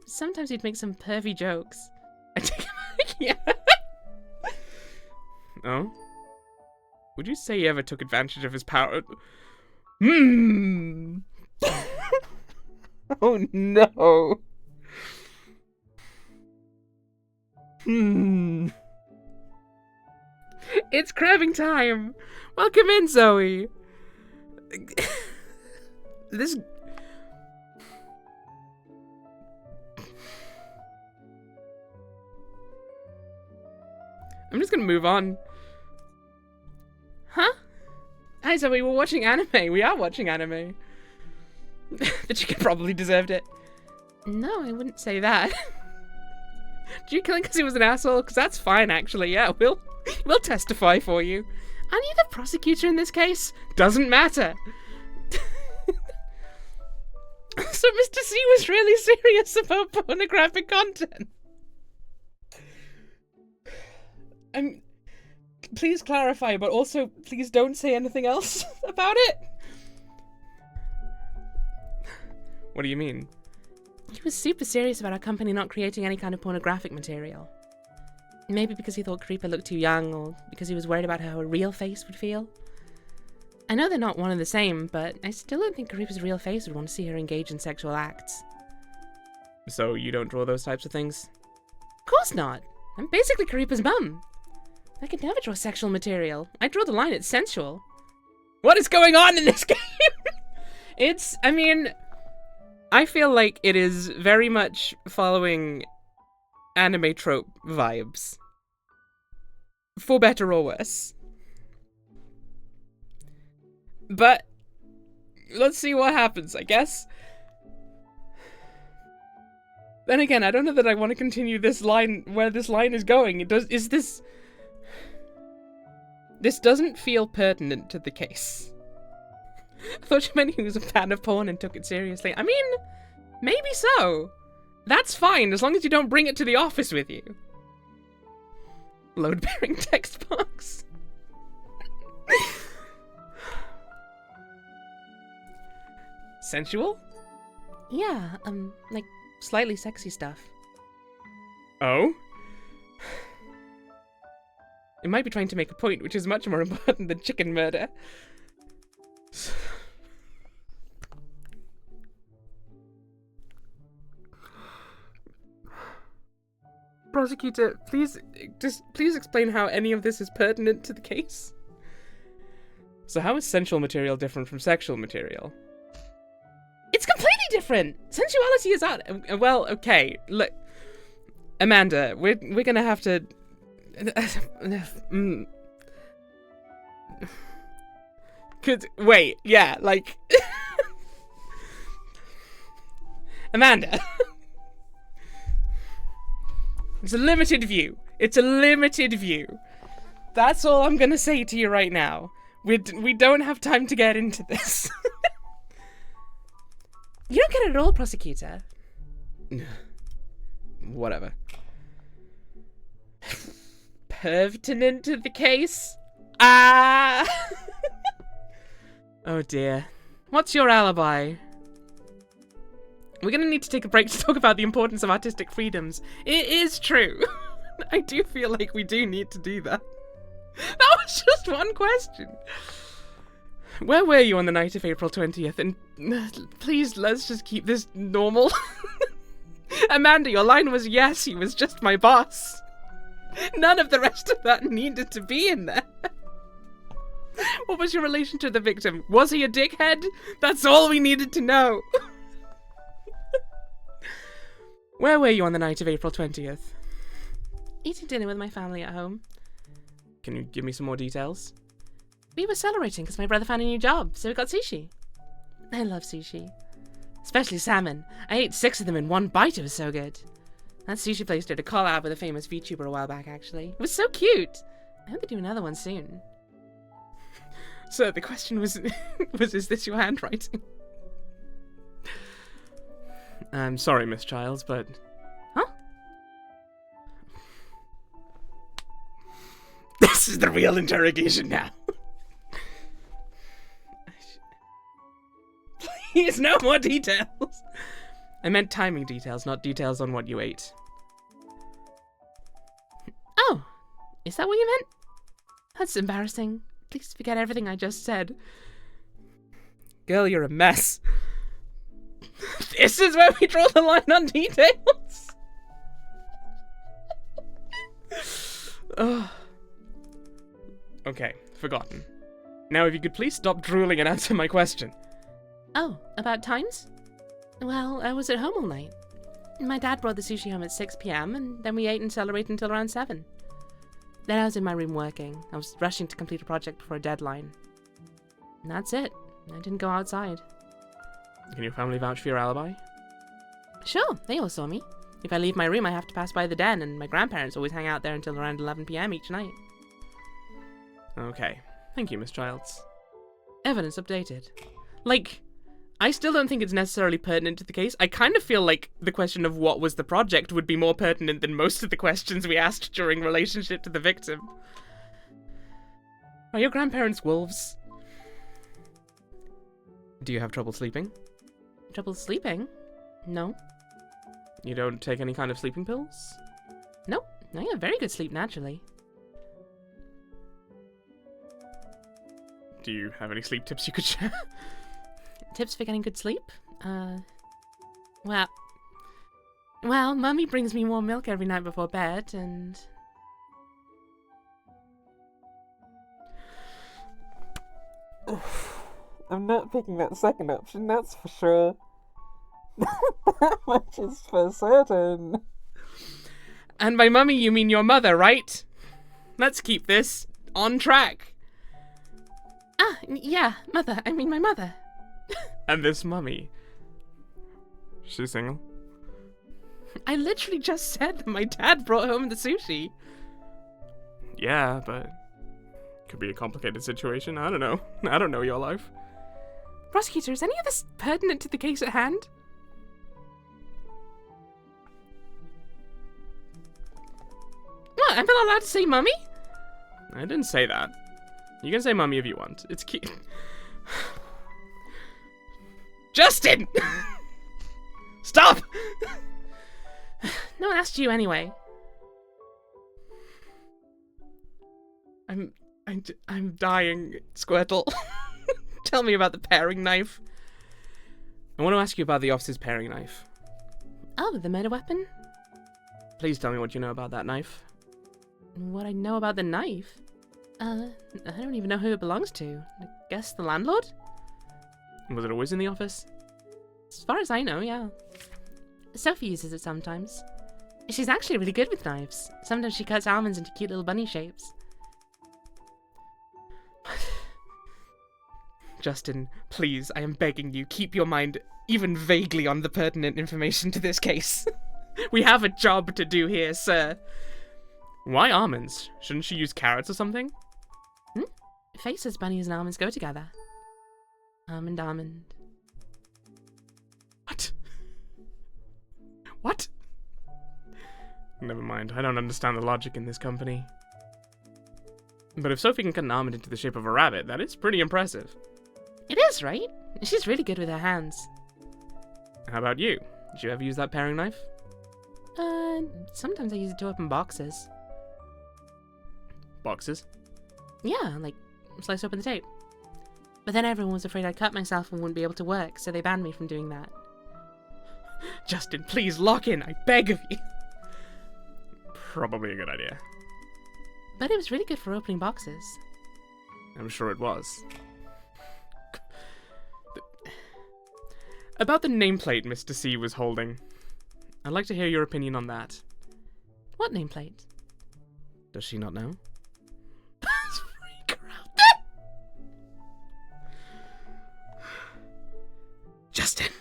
Sometimes he'd make some pervy jokes. I take it back, yeah. Oh? Would you say he ever took advantage of his power? Oh no. It's crabbing time. Welcome in, Zoe. This... I'm just gonna move on. Huh? Hi, Zoe, we're watching anime. We are watching anime. The chicken probably deserved it. No, I wouldn't say that. Did you kill him because he was an asshole? Because that's fine, actually. Yeah, we'll testify for you. Aren't you the prosecutor in this case? Doesn't matter. So Mr. C was really serious about pornographic content. Please clarify, but also please don't say anything else about it. What do you mean? He was super serious about our company not creating any kind of pornographic material. Maybe because he thought Creeper looked too young, or because he was worried about how a real face would feel. I know they're not one and the same, but I still don't think Creeper's real face would want to see her engage in sexual acts. So you don't draw those types of things? Of course not. I'm basically Creeper's mum. I could never draw sexual material. I draw the line at sensual. What is going on in this game? I feel like it is very much following anime trope vibes. For better or worse. But let's see what happens, I guess. Then again, I don't know that I want to continue this line, where this line is going. This doesn't feel pertinent to the case. I thought you meant he was a fan of porn and took it seriously. I mean, maybe so. That's fine, as long as you don't bring it to the office with you. Load-bearing text box. Sensual? Yeah, like, slightly sexy stuff. Oh? It might be trying to make a point, which is much more important than chicken murder. Prosecutor, please explain how any of this is pertinent to the case. So how is sensual material different from sexual material? It's completely different! Sensuality is art. Well, okay, look. Amanda, we're gonna have to... Wait, yeah, like... Amanda. It's a limited view. It's a limited view. That's all I'm gonna say to you right now. We don't have time to get into this. You don't get it at all, Prosecutor. Whatever. Pertinent to the case? Ah! Oh dear. What's your alibi? We're gonna need to take a break to talk about the importance of artistic freedoms. It is true. I do feel like we do need to do that. That was just one question. Where were you on the night of April 20th? And please, let's just keep this normal. Amanda, your line was yes, he was just my boss. None of the rest of that needed to be in there. What was your relation to the victim? Was he a dickhead? That's all we needed to know. Where were you on the night of April 20th? Eating dinner with my family at home. Can you give me some more details? We were celebrating because my brother found a new job, so we got sushi. I love sushi. Especially salmon. I ate 6 of them in one bite, it was so good. That sushi place did a collab with a famous VTuber a while back, actually. It was so cute! I hope they do another one soon. So the question was, is this your handwriting? I'm sorry, Miss Childs, but... Huh? This is the real interrogation now. Please, no more details. I meant timing details, not details on what you ate. Oh, is that what you meant? That's embarrassing. Please forget everything I just said. Girl, you're a mess. This is where we draw the line on details. Okay, forgotten. Now if you could please stop drooling and answer my question. Oh, about times? Well, I was at home all night. My dad brought the sushi home at 6 p.m. and then we ate and celebrated until around 7. Then I was in my room working. I was rushing to complete a project before a deadline. And that's it. I didn't go outside. Can your family vouch for your alibi? Sure, they all saw me. If I leave my room, I have to pass by the den, and my grandparents always hang out there until around 11 p.m. each night. Okay. Thank you, Miss Childs. Evidence updated. Like, I still don't think it's necessarily pertinent to the case. I kind of feel like the question of what was the project would be more pertinent than most of the questions we asked during relationship to the victim. Are your grandparents wolves? Do you have trouble sleeping? Trouble sleeping? No. You don't take any kind of sleeping pills? No, I have very good sleep naturally. Do you have any sleep tips you could share? Tips for getting good sleep? Well, Mummy brings me warm milk every night before bed, and... I'm not picking that second option, that's for sure. That much is for certain. And by mummy, you mean your mother, right? Let's keep this on track. Ah, yeah, mother. I mean my mother. And this mummy, she's single? I literally just said that my dad brought home the sushi. Yeah, but could be a complicated situation. I don't know. I don't know your life. Prosecutor, is any of this pertinent to the case at hand? What? I'm not allowed to say mummy? I didn't say that. You can say mummy if you want. It's cute. Justin! Stop! No one asked you anyway. I'm dying, Squirtle. Tell me about the paring knife. I want to ask you about the officer's paring knife. Oh, the murder weapon? Please tell me what you know about that knife. What I know about the knife? I don't even know who it belongs to. I guess the landlord? Was it always in the office? As far as I know, yeah. Sophie uses it sometimes. She's actually really good with knives. Sometimes she cuts almonds into cute little bunny shapes. Justin, please, I am begging you, keep your mind even vaguely on the pertinent information to this case. We have a job to do here, sir. Why almonds? Shouldn't she use carrots or something? Faces, bunnies, and almonds go together. Almond, almond. What? What? Never mind, I don't understand the logic in this company. But if Sophie can cut an almond into the shape of a rabbit, that is pretty impressive. It is, right? She's really good with her hands. How about you? Did you ever use that paring knife? Sometimes I use it to open boxes. Boxes? Yeah, like slice open the tape. But then everyone was afraid I'd cut myself and wouldn't be able to work, so they banned me from doing that. Justin, please lock in, I beg of you. Probably a good idea. But it was really good for opening boxes. I'm sure it was. About the nameplate Mr. C was holding. I'd like to hear your opinion on that. What nameplate? Does she not know? Let's freak her out. Justin!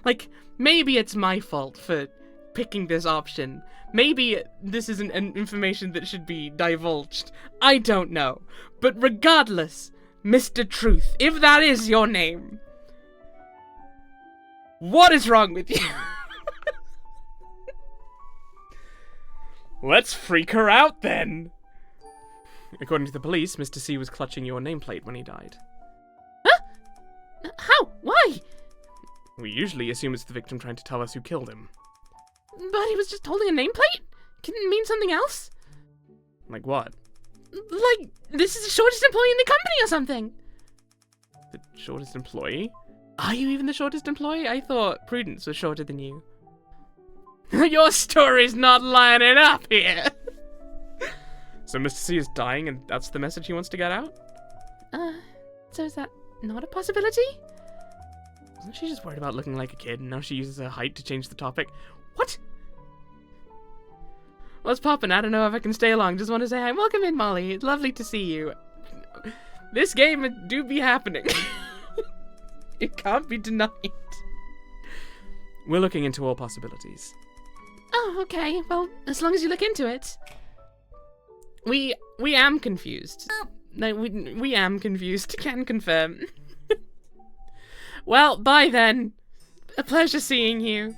Like, maybe it's my fault for picking this option. Maybe this isn't an information that should be divulged. I don't know. But regardless, Mr. Truth, if that is your name, what is wrong with you? Let's freak her out then. According to the police, Mr. C was clutching your nameplate when he died. Huh? How? Why? We usually assume it's the victim trying to tell us who killed him. But he was just holding a nameplate? Can it mean something else? Like what? Like, this is the shortest employee in the company or something. The shortest employee? Are you even the shortest employee? I thought Prudence was shorter than you. Your story's not lining up here! So Mr. C is dying and that's the message he wants to get out? So is that not a possibility? Wasn't she just worried about looking like a kid and now she uses her height to change the topic? What? What's poppin'? I don't know if I can stay long. Just want to say hi. Welcome in, Molly. It's lovely to see you. This game do be happening. It can't be denied. We're looking into all possibilities. Oh, okay. Well, as long as you look into it. We am confused. No, we am confused. Can confirm. Well, bye then. A pleasure seeing you.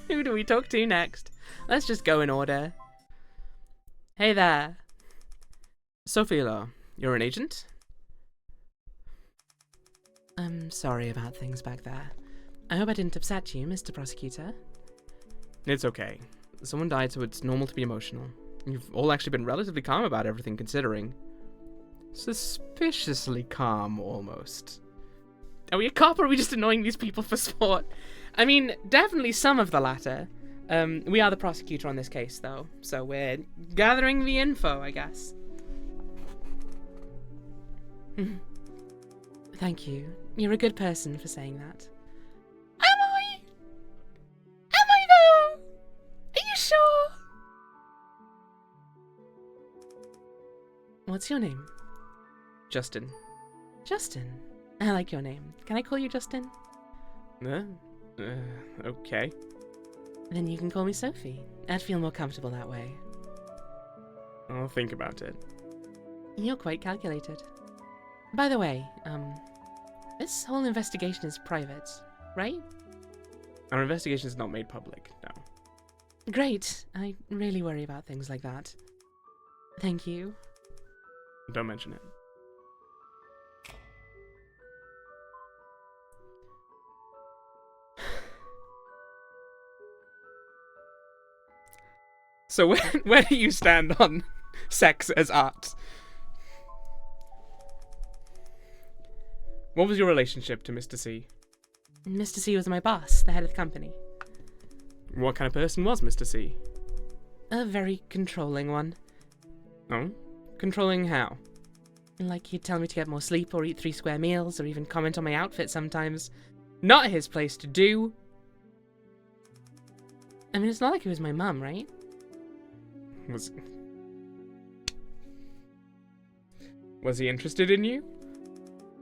Who do we talk to next? Let's just go in order. Hey there. Sophia, you're an agent? I'm sorry about things back there. I hope I didn't upset you, Mr. Prosecutor. It's okay. Someone died, so it's normal to be emotional. You've all actually been relatively calm about everything, considering. Suspiciously calm, almost. Are we a cop, or are we just annoying these people for sport? I mean, definitely some of the latter. We are the prosecutor on this case, though, so we're gathering the info, I guess. Thank you. You're a good person for saying that. Am I? Am I, though? Are you sure? What's your name? Justin. Justin. I like your name. Can I call you Justin? Okay. Then you can call me Sophie. I'd feel more comfortable that way. I'll think about it. You're quite calculated. By the way, this whole investigation is private, right? Our investigation is not made public, no. Great. I really worry about things like that. Thank you. Don't mention it. So where do you stand on sex as art? What was your relationship to Mr. C? Mr. C was my boss, the head of the company. What kind of person was Mr. C? A very controlling one. Oh? Controlling how? Like he'd tell me to get more sleep or eat 3 square meals or even comment on my outfit sometimes. Not his place to do. I mean, it's not like he was my mum, right? Was he interested in you?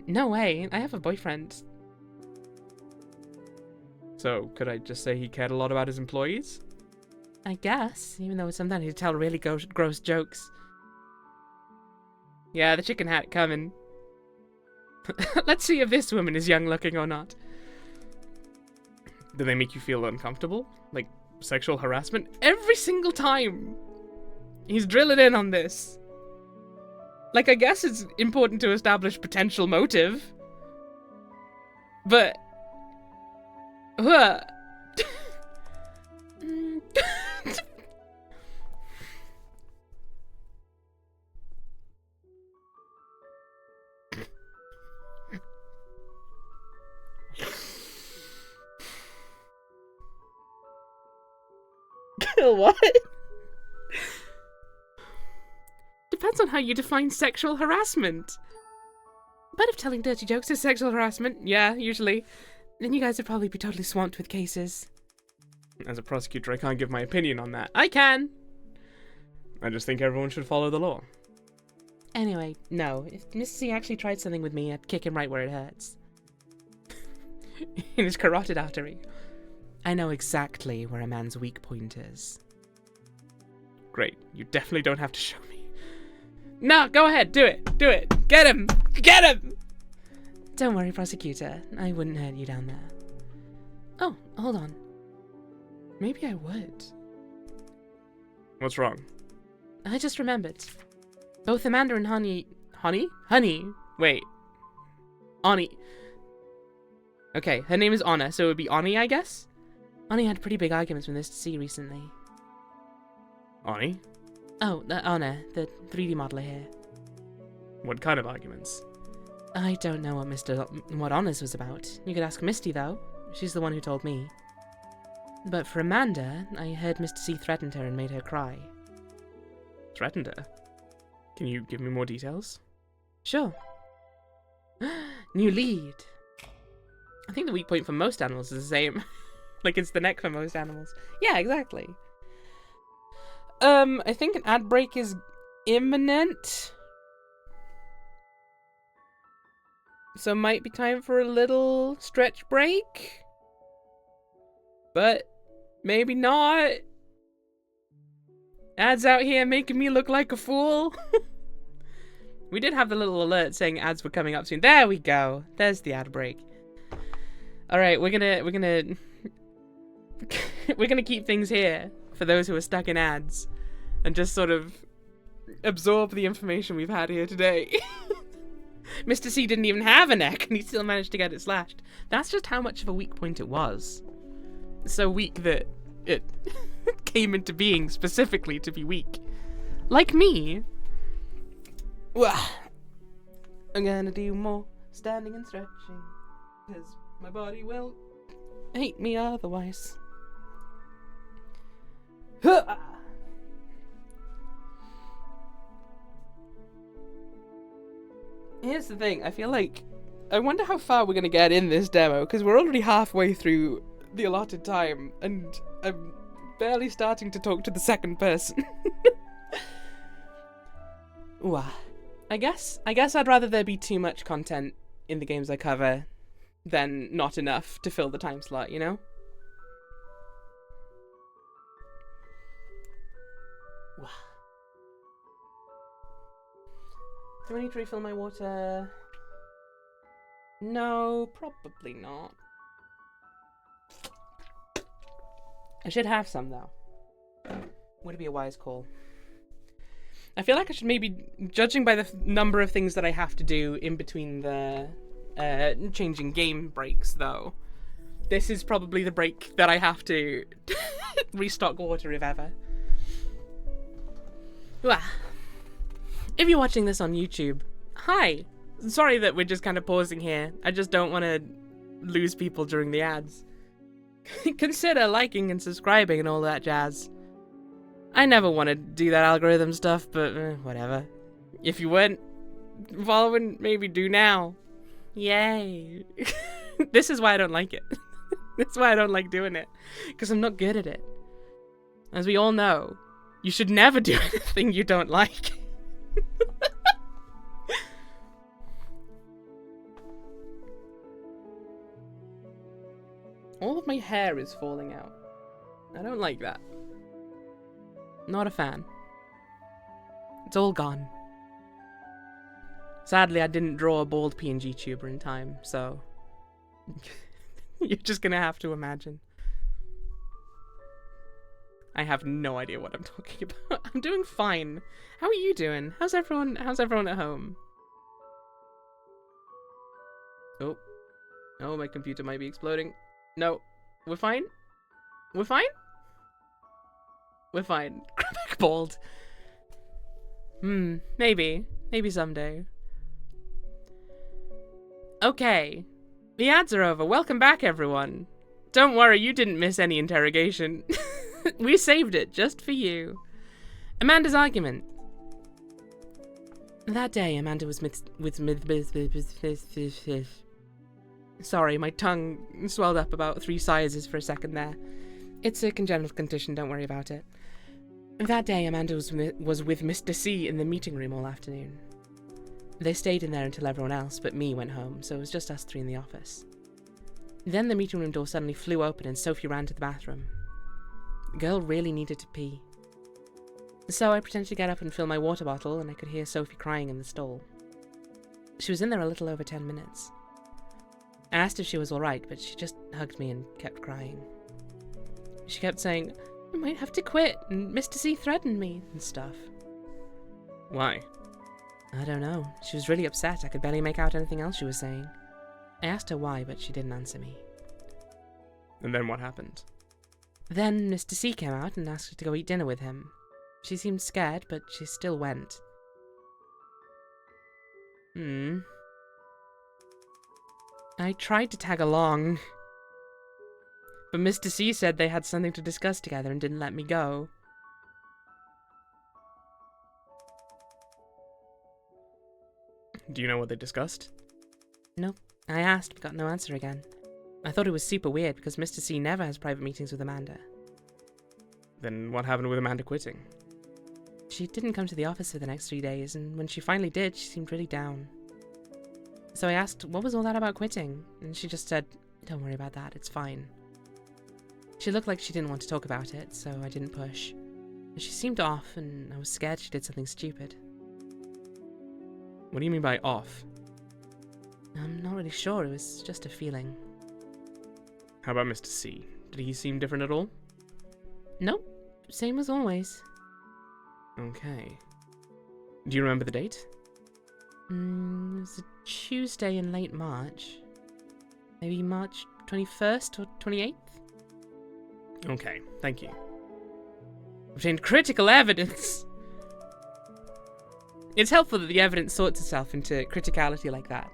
No way. I have a boyfriend. So, could I just say he cared a lot about his employees? I guess, even though sometimes he'd tell really gross jokes. Yeah, the chicken hat coming. Let's see if this woman is young looking or not. Do they make you feel uncomfortable? Like sexual harassment? Every single time! He's drilling in on this. Like, I guess it's important to establish potential motive. But... What? Depends on how you define sexual harassment. But if telling dirty jokes is sexual harassment, yeah, usually, then you guys would probably be totally swamped with cases. As a prosecutor, I can't give my opinion on that. I can! I just think everyone should follow the law. Anyway, no. If Mr. C actually tried something with me, I'd kick him right where it hurts. In his carotid artery. I know exactly where a man's weak point is. Great. You definitely don't have to show me. No, go ahead. Do it. Do it. Get him. Get him! Don't worry, prosecutor. I wouldn't hurt you down there. Oh, hold on. Maybe I would. What's wrong? I just remembered. Both Amanda and Honey... Honey? Honey! Wait. Ani. Okay, her name is Anna, so it would be Ani, I guess? Ani had pretty big arguments with Mr. C recently. Ani? Oh, Anna, the 3D modeler here. What kind of arguments? I don't know what Anna's was about. You could ask Misty, though. She's the one who told me. But for Amanda, I heard Mr. C threatened her and made her cry. Threatened her? Can you give me more details? Sure. New lead. I think the weak point for most animals is the same. Like, it's the neck for most animals. Yeah, exactly. I think an ad break is imminent. So might be time for a little stretch break. But maybe not. Ads out here making me look like a fool. We did have the little alert saying ads were coming up soon. There we go. There's the ad break. All right, we're gonna keep things here for those who are stuck in ads and just sort of absorb the information we've had here today. Mr. C didn't even have a neck and he still managed to get it slashed. That's just how much of a weak point it was. So weak that it came into being specifically to be weak. Like me. Well, I'm gonna do more standing and stretching, because my body will hate me otherwise. Here's the thing, I wonder how far we're gonna get in this demo, because we're already halfway through the allotted time, and I'm barely starting to talk to the second person. Ooh, I guess I'd rather there be too much content in the games I cover than not enough to fill the time slot, you know? Wow. Do I need to refill my water? No, probably not. I should have some, though. Would it be a wise call? I feel like I should maybe, judging by the number of things that I have to do in between the changing game breaks, though, this is probably the break that I have to restock water, if ever. Well, if you're watching this on YouTube, hi! Sorry that we're just kind of pausing here. I just don't want to lose people during the ads. Consider liking and subscribing and all that jazz. I never want to do that algorithm stuff, but whatever. If you weren't following, maybe do now. Yay. This is why I don't like it. That's why I don't like doing it. Because I'm not good at it. As we all know, you should never do anything you don't like. All of my hair is falling out. I don't like that. Not a fan. It's all gone. Sadly, I didn't draw a bald PNG tuber in time, so you're just gonna have to imagine. I have no idea what I'm talking about. I'm doing fine. How are you doing? How's everyone at home? Oh. Oh, my computer might be exploding. No. We're fine? We're fine? We're fine. Back bald. Maybe. Maybe someday. Okay. The ads are over. Welcome back, everyone. Don't worry, you didn't miss any interrogation. We saved it just for you. Amanda's argument. That day, Amanda was Sorry, my tongue swelled up about 3 sizes for a second there. It's a congenital condition, don't worry about it. That day, Amanda was with Mr. C in the meeting room all afternoon. They stayed in there until everyone else but me went home, so it was just us 3 in the office. Then the meeting room door suddenly flew open and Sophie ran to the bathroom. The girl really needed to pee. So I pretended to get up and fill my water bottle, and I could hear Sophie crying in the stall. She was in there a little over 10 minutes. I asked if she was alright, but she just hugged me and kept crying. She kept saying, I might have to quit, and Mr. C threatened me, and stuff. Why? I don't know. She was really upset. I could barely make out anything else she was saying. I asked her why, but she didn't answer me. And then what happened? Then Mr. C came out and asked her to go eat dinner with him. She seemed scared, but she still went. I tried to tag along, but Mr. C said they had something to discuss together and didn't let me go. Do you know what they discussed? Nope. I asked, but got no answer again. I thought it was super weird because Mr. C never has private meetings with Amanda. Then what happened with Amanda quitting? She didn't come to the office for the next 3 days, and when she finally did, she seemed really down. So I asked, what was all that about quitting? And she just said, don't worry about that, it's fine. She looked like she didn't want to talk about it, so I didn't push. She seemed off, and I was scared she did something stupid. What do you mean by off? I'm not really sure, it was just a feeling. How about Mr. C? Did he seem different at all? Nope, same as always. Okay. Do you remember the date? It was a Tuesday in late March. Maybe March 21st or 28th? Okay, thank you. Obtained critical evidence! It's helpful that the evidence sorts itself into criticality like that.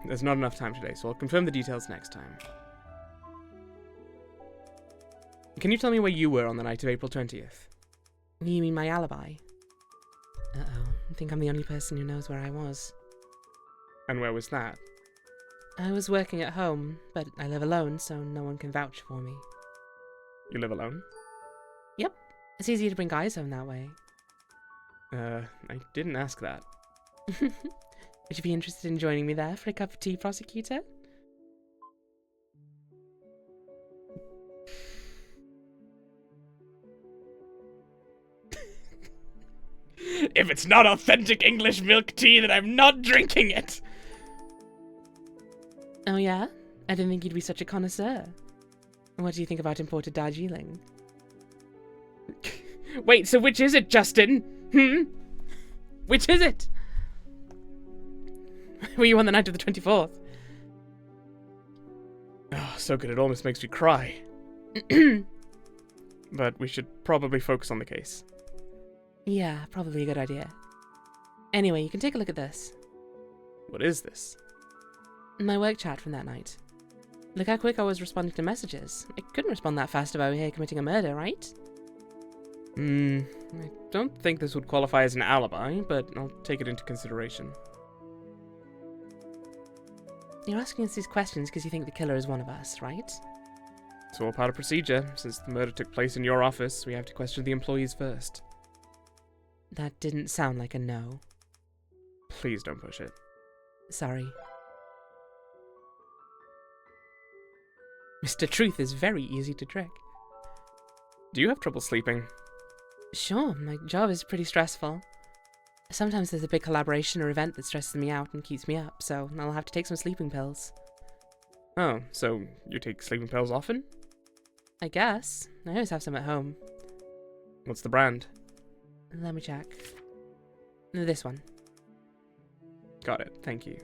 There's not enough time today, so I'll confirm the details next time. Can you tell me where you were on the night of April 20th? You mean my alibi? Uh-oh, I think I'm the only person who knows where I was. And where was that? I was working at home, but I live alone, so no one can vouch for me. You live alone? Yep, it's easier to bring guys home that way. I didn't ask that. Would you be interested in joining me there for a cup of tea, Prosecutor? If it's not authentic English milk tea, then I'm not drinking it! Oh yeah? I didn't think you'd be such a connoisseur. What do you think about imported Darjeeling? Wait, so which is it, Justin? Which is it? Were you on the night of the 24th? Oh, so good it almost makes me cry. But we should probably focus on the case. Yeah, probably a good idea. Anyway, you can take a look at this. What is this? My work chat from that night. Look how quick I was responding to messages. I couldn't respond that fast if I were here committing a murder, right? I don't think this would qualify as an alibi, but I'll take it into consideration. You're asking us these questions because you think the killer is one of us, right? It's all part of procedure. Since the murder took place in your office, we have to question the employees first. That didn't sound like a no. Please don't push it. Sorry. Mr. Truth is very easy to trick. Do you have trouble sleeping? Sure, my job is pretty stressful. Sometimes there's a big collaboration or event that stresses me out and keeps me up, so I'll have to take some sleeping pills. Oh, so you take sleeping pills often? I guess. I always have some at home. What's the brand? Let me check. This one. Got it, thank you.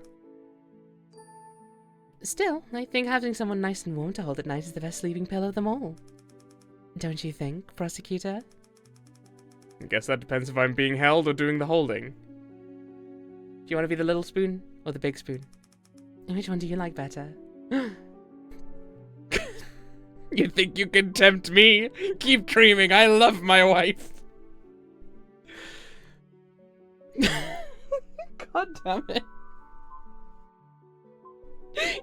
Still, I think having someone nice and warm to hold at night is the best sleeping pill of them all. Don't you think, Prosecutor? I guess that depends if I'm being held or doing the holding. Do you want to be the little spoon or the big spoon? And which one do you like better? You think you can tempt me? Keep dreaming, I love my wife. God damn it.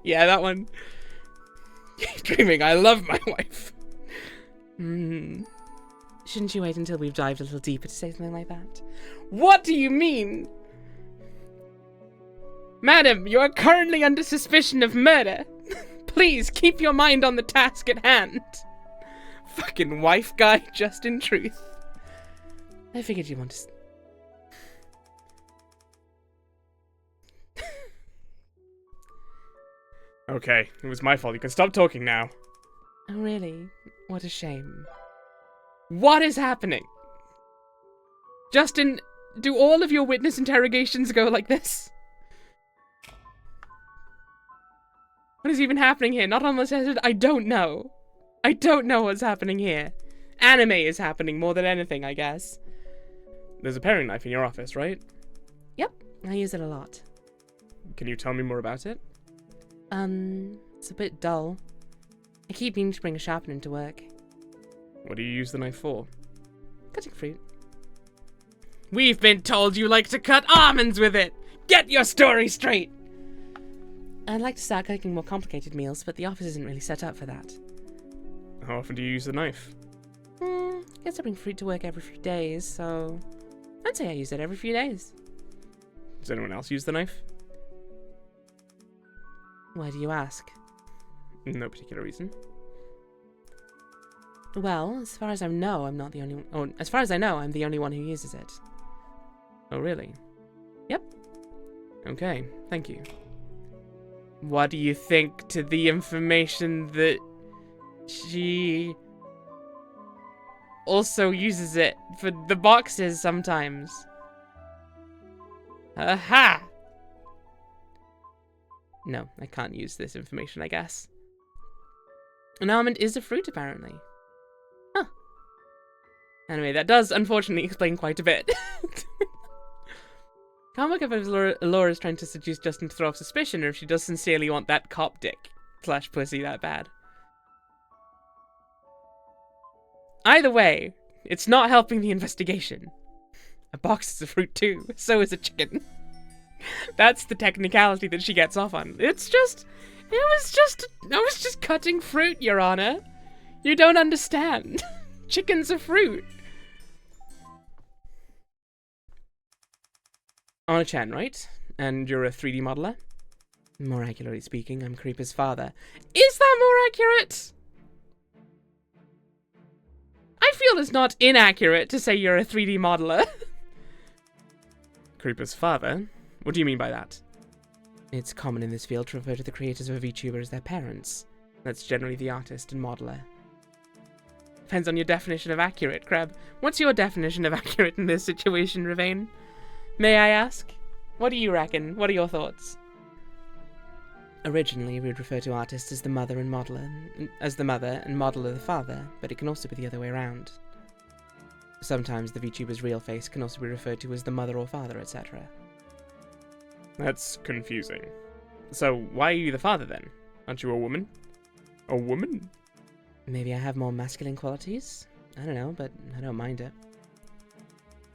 Yeah, that one. Keep dreaming, I love my wife. Shouldn't you wait until we've dived a little deeper to say something like that? What do you mean? Madam, you are currently under suspicion of murder. Please keep your mind on the task at hand. Fucking wife guy, just in truth. I figured you want to... Okay, it was my fault. You can stop talking now. Oh, really? What a shame. What is happening? Justin, do all of your witness interrogations go like this? What is even happening here? Not unmolested? I don't know. I don't know what's happening here. Anime is happening more than anything, I guess. There's a paring knife in your office, right? Yep, I use it a lot. Can you tell me more about it? It's a bit dull. I keep meaning to bring a sharpener to work. What do you use the knife for? Cutting fruit. We've been told you like to cut almonds with it! Get your story straight! I'd like to start cooking more complicated meals, but the office isn't really set up for that. How often do you use the knife? Guess I bring fruit to work every few days, so I'd say I use it every few days. Does anyone else use the knife? Why do you ask? No particular reason. Well, as far as I know, I'm not the only one. Oh, as far as I know, I'm the only one who uses it. Oh, really? Yep. Okay, thank you. What do you think to the information that she also uses it for the boxes sometimes? Aha! No, I can't use this information, I guess. An almond is a fruit, apparently. Huh. Anyway, that does, unfortunately, explain quite a bit. Can't work if Laura's trying to seduce Justin to throw off suspicion, or if she does sincerely want that cop dick / pussy that bad. Either way, it's not helping the investigation. A box is a fruit too, so is a chicken. That's the technicality that she gets off on. I was just cutting fruit, Your Honor. You don't understand. Chicken's a fruit. Anna-chan, right? And you're a 3D modeler? More accurately speaking, I'm Creeper's father. Is that more accurate? I feel it's not inaccurate to say you're a 3D modeler. Creeper's father? What do you mean by that? It's common in this field to refer to the creators of a VTuber as their parents. That's generally the artist and modeler. Depends on your definition of accurate, Crab. What's your definition of accurate in this situation, Ravane? May I ask? What do you reckon? What are your thoughts? Originally, we would refer to artists as the mother and modeler, the father, but it can also be the other way around. Sometimes the VTuber's real face can also be referred to as the mother or father, etc. That's confusing. So, why are you the father then? Aren't you a woman? A woman? Maybe I have more masculine qualities? I don't know, but I don't mind it.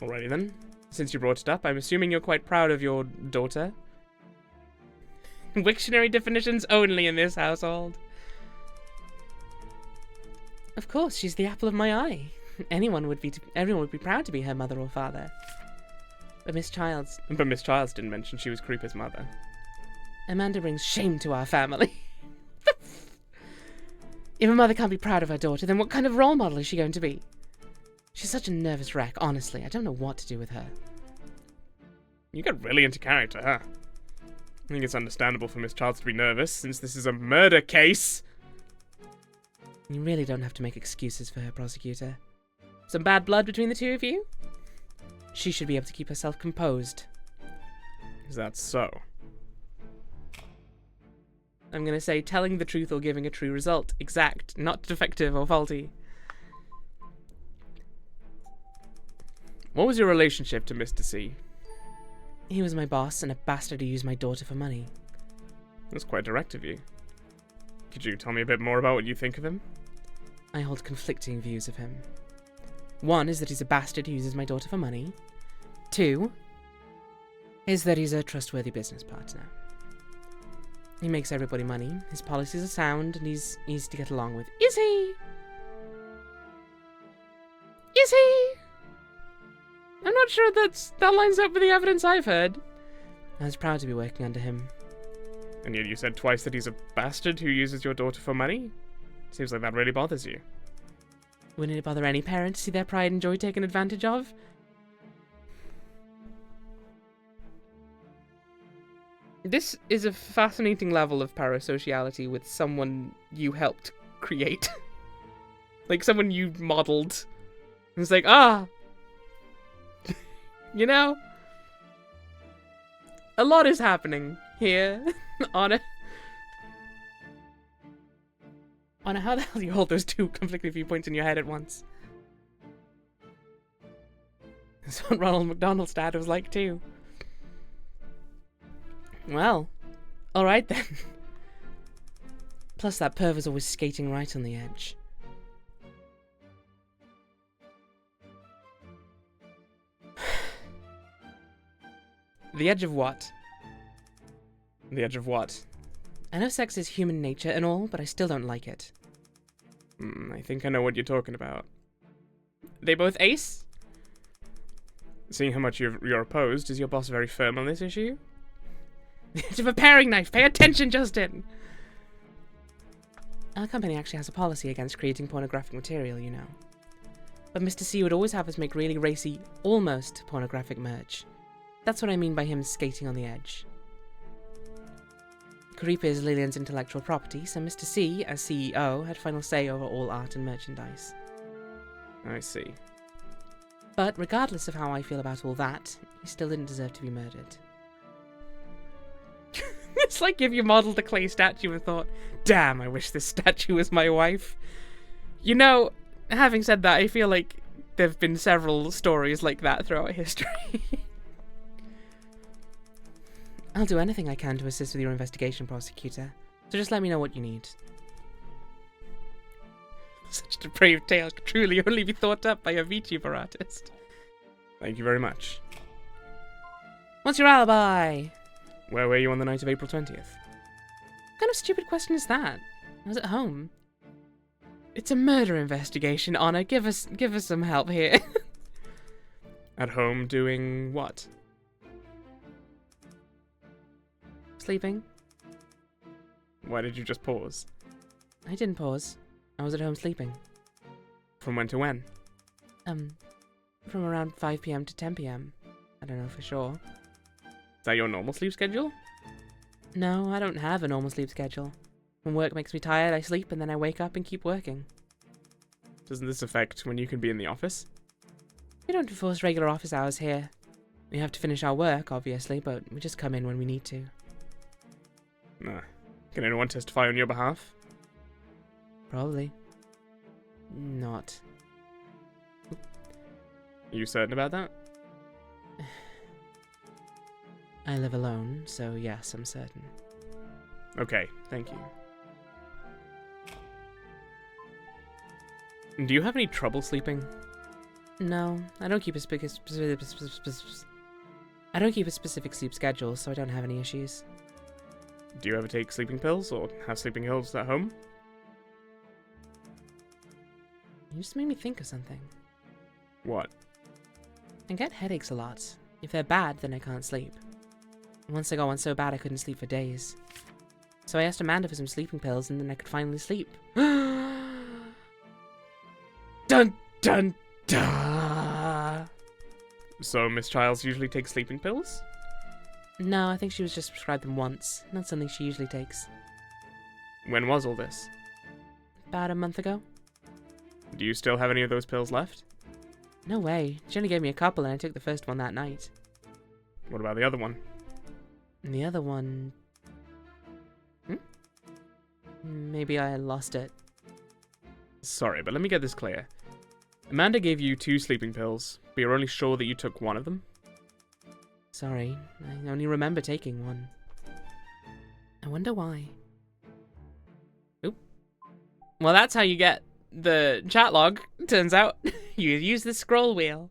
Alrighty then. Since you brought it up, I'm assuming you're quite proud of your daughter. Wiktionary definitions only in this household. Of course, she's the apple of my eye. Everyone would be proud to be her mother or father. But Miss Childs didn't mention she was Creeper's mother. Amanda brings shame to our family. If a mother can't be proud of her daughter, then what kind of role model is she going to be? She's such a nervous wreck, honestly. I don't know what to do with her. You get really into character, huh? I think it's understandable for Miss Childs to be nervous, since this is a murder case. You really don't have to make excuses for her, Prosecutor. Some bad blood between the two of you? She should be able to keep herself composed. Is that so? I'm gonna say telling the truth or giving a true result. Exact, not defective or faulty. What was your relationship to Mr. C? He was my boss and a bastard who used my daughter for money. That's quite direct of you. Could you tell me a bit more about what you think of him? I hold conflicting views of him. One is that he's a bastard who uses my daughter for money. Two is that he's a trustworthy business partner. He makes everybody money, his policies are sound, and he's easy to get along with. Is he? Is he? I'm not sure that lines up with the evidence I've heard. I was proud to be working under him. And yet you said twice that he's a bastard who uses your daughter for money? Seems like that really bothers you. Wouldn't it bother any parent to see their pride and joy taken advantage of? This is a fascinating level of parasociality with someone you helped create. Like someone you modeled. And it's like, you know? A lot is happening here, Anna. Oh no, how the hell do you hold those two conflicting viewpoints in your head at once? That's what Ronald McDonald's dad was like too. Well, alright then. Plus that perv was always skating right on the edge. The edge of what? The edge of what? I know sex is human nature and all, but I still don't like it. I think I know what you're talking about. They both ace? Seeing how much you're opposed, is your boss very firm on this issue? The edge of a paring knife! Pay attention, Justin! Our company actually has a policy against creating pornographic material, you know. But Mr. C would always have us make really racy, almost pornographic merch. That's what I mean by him skating on the edge. Karipa is Lillian's intellectual property, so Mr. C, as CEO, had final say over all art and merchandise. I see. But regardless of how I feel about all that, he still didn't deserve to be murdered. It's like if you modelled a clay statue and thought, damn, I wish this statue was my wife. You know, having said that, I feel like there have been several stories like that throughout history. I'll do anything I can to assist with your investigation, Prosecutor. So just let me know what you need. Such a depraved tale could truly only be thought up by a VTuber artist. Thank you very much. What's your alibi? Where were you on the night of April 20th? What kind of stupid question is that? I was at home. It's a murder investigation, Honor. Give us some help here. At home doing what? Sleeping. Why did you just pause? I didn't pause. I was at home sleeping. From when to when? From around 5 PM to 10 PM. I don't know for sure. Is that your normal sleep schedule? No, I don't have a normal sleep schedule. When work makes me tired, I sleep and then I wake up and keep working. Doesn't this affect when you can be in the office? We don't enforce regular office hours here. We have to finish our work, obviously, but we just come in when we need to. Nah. Can anyone testify on your behalf? Probably. Not. Are you certain about that? I live alone, so yes, I'm certain. Okay, thank you. Do you have any trouble sleeping? No, I don't keep a specific sleep schedule, so I don't have any issues. Do you ever take sleeping pills or have sleeping pills at home? You just made me think of something. What? I get headaches a lot. If they're bad, then I can't sleep. Once I got one so bad I couldn't sleep for days. So I asked Amanda for some sleeping pills and then I could finally sleep. Dun dun dun! So Miss Childs usually takes sleeping pills? No, I think she was just prescribed them once. Not something she usually takes. When was all this? About a month ago? Do you still have any of those pills left? No way. She only gave me a couple and I took the first one that night. What about the other one? And the other one... Maybe I lost it. Sorry, but let me get this clear. Amanda gave you 2 sleeping pills, but you're only sure that you took one of them? Sorry, I only remember taking one. I wonder why. Oop. Well, that's how you get the chat log, turns out. You use the scroll wheel.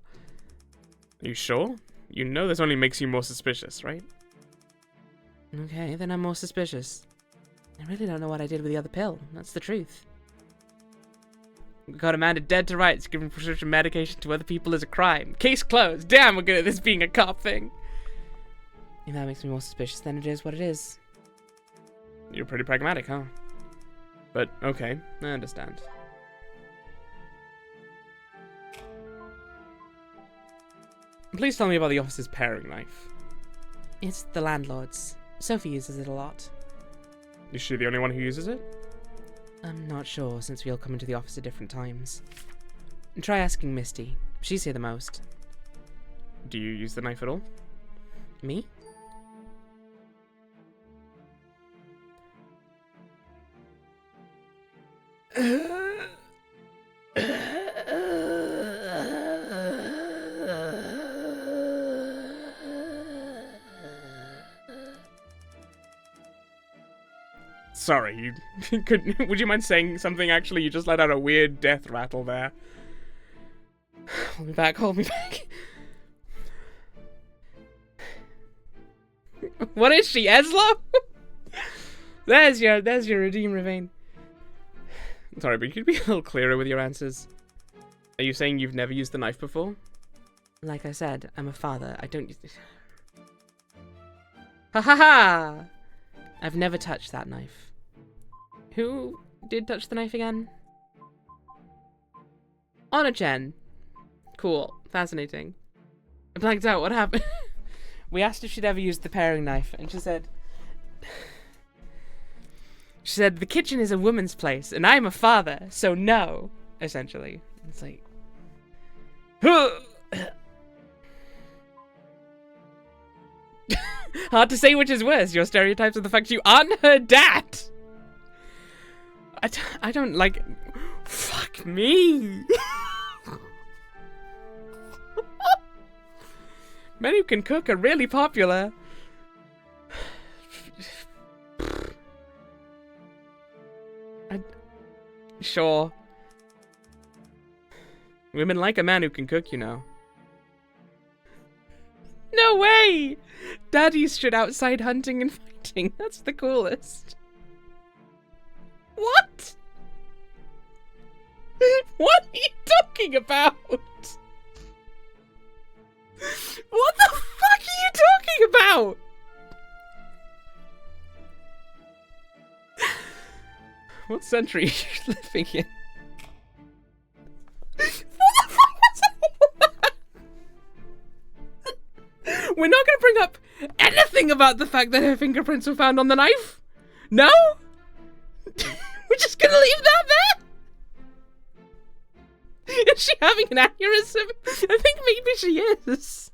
Are you sure? You know this only makes you more suspicious, right? Okay, then I'm more suspicious. I really don't know what I did with the other pill. That's the truth. We got Amanda dead to rights. Giving prescription medication to other people is a crime. Case closed. Damn, we're good at this being a cop thing. If that makes me more suspicious, then it is what it is. You're pretty pragmatic, huh? But, okay, I understand. Please tell me about the office's paring knife. It's the landlord's. Sophie uses it a lot. Is she the only one who uses it? I'm not sure, since we all come into the office at different times. Try asking Misty. She's here the most. Do you use the knife at all? Me? Sorry, you would you mind saying something actually? You just let out a weird death rattle there. Hold me back, hold me back. What is she, Eslo? there's your redeemer vein. Sorry, but you could be a little clearer with your answers. Are you saying you've never used the knife before? Like I said, I'm a father. I don't... Ha ha ha! I've never touched that knife. Who did touch the knife again? Honor-Chen. Cool. Fascinating. I blanked out. What happened? We asked if she'd ever used the paring knife, and she said... She said, the kitchen is a woman's place, and I'm a father, so no, essentially. It's like... Hard to say which is worse, your stereotypes or the fact you aren't her dad. I don't like... Fuck me. Men who can cook are really popular. Sure. Women like a man who can cook, you know. No way! Daddy stood outside hunting and fighting. That's the coolest. What? What are you talking about? What the fuck are you talking about? What century are you living in? What the fuck was that? We're not gonna bring up anything about the fact that her fingerprints were found on the knife? No? We're just gonna leave that there? Is she having an aneurysm? I think maybe she is.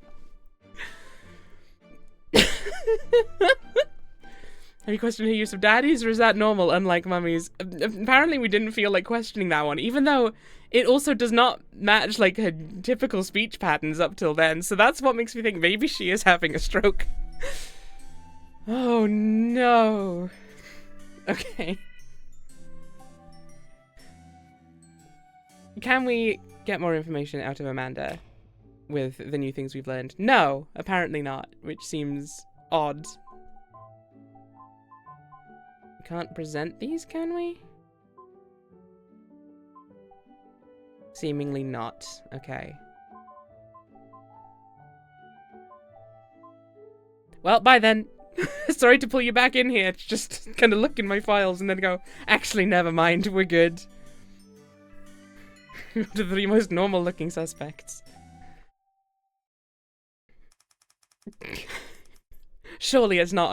Have you questioned her use of daddies, or is that normal, unlike mummies? Apparently we didn't feel like questioning that one, even though it also does not match, like, her typical speech patterns up till then, so that's what makes me think maybe she is having a stroke. Oh, no. Okay. Can we get more information out of Amanda with the new things we've learned? No, apparently not, which seems odd. Can't present these, can we? Seemingly not. Okay. Well, bye then. Sorry to pull you back in here. Just kind of look in my files and then go, actually, never mind, we're good. The three most normal looking suspects. Surely it's not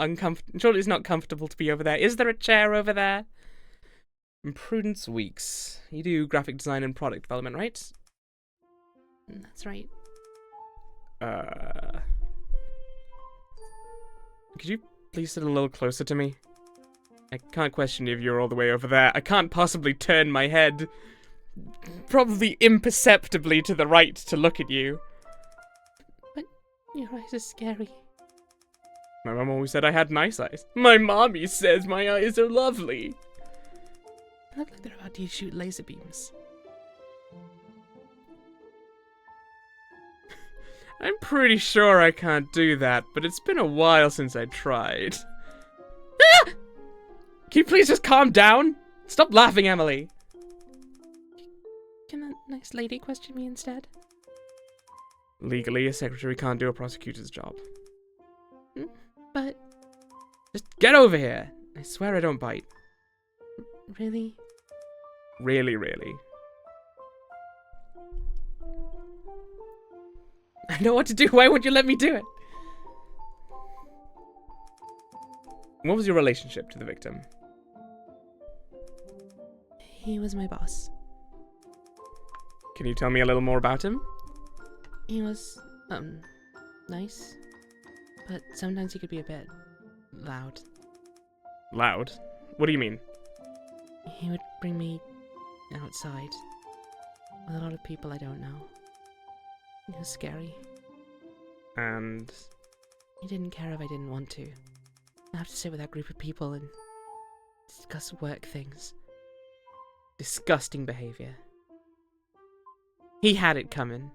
comfortable to be over there. Is there a chair over there? Prudence Weeks. You do graphic design and product development, right? That's right. Could you please sit a little closer to me? I can't question you if you're all the way over there. I can't possibly turn my head probably imperceptibly to the right to look at you. But your eyes are scary. My mom always said I had nice eyes. My mommy says my eyes are lovely. They look like they're about to shoot laser beams. I'm pretty sure I can't do that, but it's been a while since I tried. Ah! Can you please just calm down? Stop laughing, Emily. Can a nice lady question me instead? Legally, a secretary can't do a prosecutor's job. But... Just get over here. I swear I don't bite. Really? Really, really. I know what to do. Why won't you let me do it? What was your relationship to the victim? He was my boss. Can you tell me a little more about him? He was, nice. But sometimes he could be a bit loud. Loud? What do you mean? He would bring me outside with a lot of people I don't know. It was scary. And? He didn't care if I didn't want to. I have to sit with that group of people and just discuss work things. Disgusting behavior. He had it coming.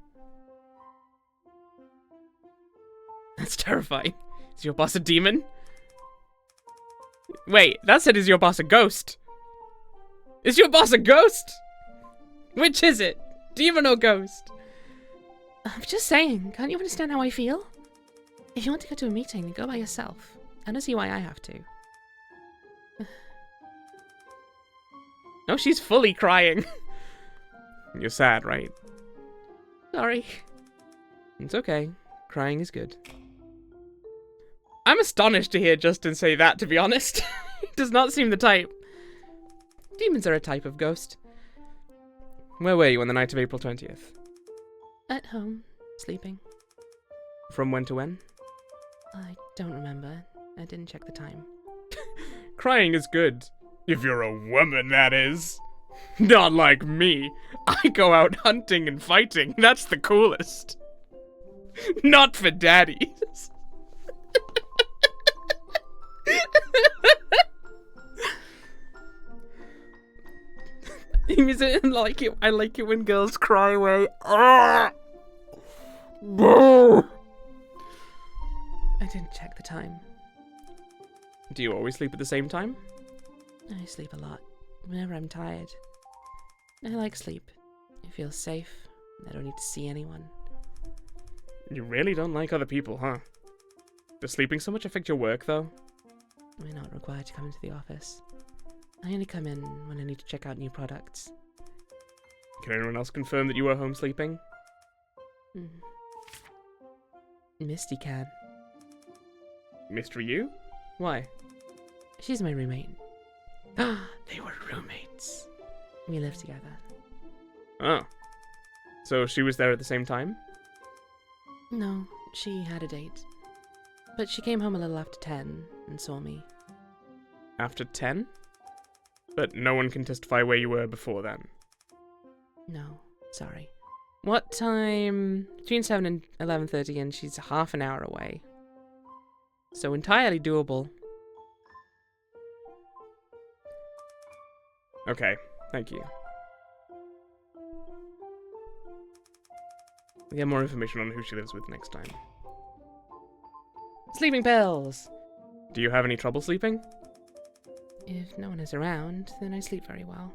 That's terrifying. Is your boss a demon? Wait, that said, is your boss a ghost? Is your boss a ghost? Which is it? Demon or ghost? I'm just saying, can't you understand how I feel? If you want to go to a meeting, go by yourself. I don't see why I have to. Oh, she's fully crying. You're sad, right? Sorry. It's okay. Crying is good. I'm astonished to hear Justin say that, to be honest. He does not seem the type. Demons are a type of ghost. Where were you on the night of April 20th? At home, sleeping. From when to when? I don't remember. I didn't check the time. Crying is good. If you're a woman, that is. Not like me. I go out hunting and fighting. That's the coolest. Not for daddies. I like it when girls cry away. No! I didn't check the time. Do you always sleep at the same time? I sleep a lot, whenever I'm tired. I like sleep. It feels safe. I don't need to see anyone. You really don't like other people, huh? Does sleeping so much affect your work, though? We're not required to come into the office. I only come in when I need to check out new products. Can anyone else confirm that you were home sleeping? Misty can. Mystery you? Why? She's my roommate. They were roommates. We lived together. Oh. So she was there at the same time? No, she had a date. But she came home a little after 10 and saw me. After 10? But no one can testify where you were before then? No, sorry. What time? Between 7 and 11:30, and she's half an hour away. So entirely doable. Okay, thank you. We'll get more information on who she lives with next time. Sleeping pills! Do you have any trouble sleeping? If no one is around, then I sleep very well.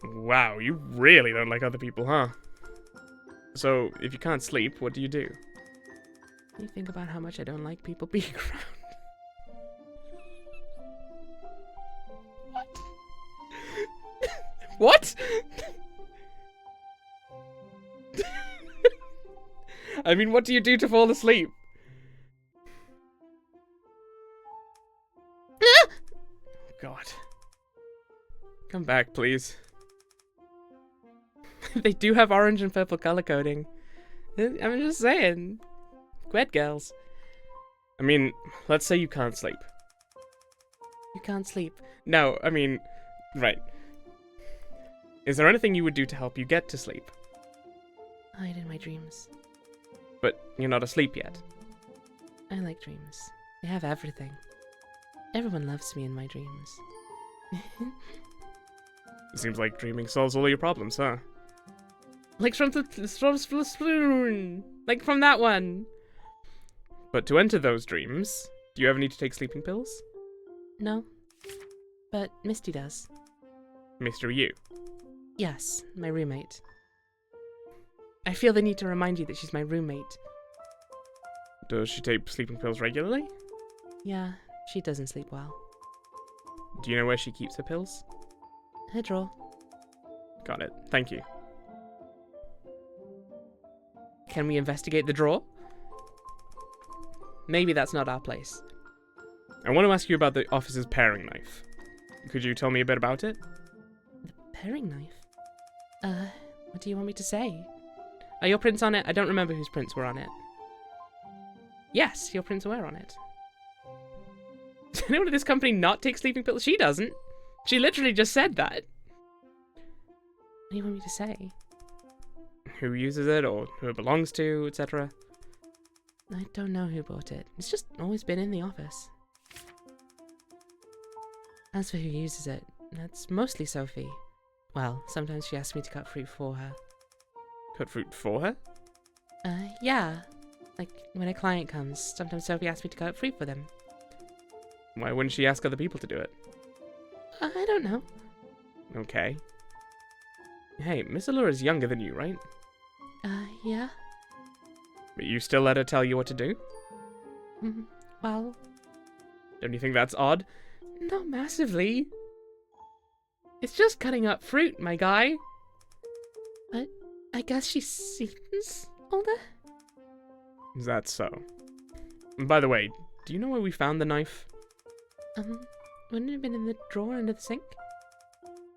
Wow, you really don't like other people, huh? So, if you can't sleep, what do? You think about how much I don't like people being around. What? I mean, what do you do to fall asleep? God. Come back, please. They do have orange and purple color coding. I'm just saying. Qued girls. I mean, let's say you can't sleep. You can't sleep? No, I mean, right. Is there anything you would do to help you get to sleep? Hide in my dreams. But you're not asleep yet. I like dreams. They have everything. Everyone loves me in my dreams. Seems like dreaming solves all your problems, huh? Like from Spoon! Like from that one! But to enter those dreams, do you ever need to take sleeping pills? No. But Misty does. Misty you? Yes, my roommate. I feel the need to remind you that she's my roommate. Does she take sleeping pills regularly? Yeah, she doesn't sleep well. Do you know where she keeps her pills? Her drawer. Got it. Thank you. Can we investigate the drawer? Maybe that's not our place. I want to ask you about the officer's paring knife. Could you tell me a bit about it? The paring knife? What do you want me to say? Are your prints on it? I don't remember whose prints were on it. Yes, your prints were on it. Does anyone at this company not take sleeping pills? She doesn't. She literally just said that. What do you want me to say? Who uses it, or who it belongs to, etc. I don't know who bought it. It's just always been in the office. As for who uses it, that's mostly Sophie. Well, sometimes she asks me to cut fruit for her. Cut fruit for her? Yeah. Like, when a client comes, sometimes Sophie asks me to cut fruit for them. Why wouldn't she ask other people to do it? I don't know. Okay. Hey, Miss Allura's younger than you, right? Yeah. But you still let her tell you what to do? Well... Don't you think that's odd? Not massively. It's just cutting up fruit, my guy. But I guess she seems older? Is that so? And by the way, do you know where we found the knife? Wouldn't it have been in the drawer under the sink?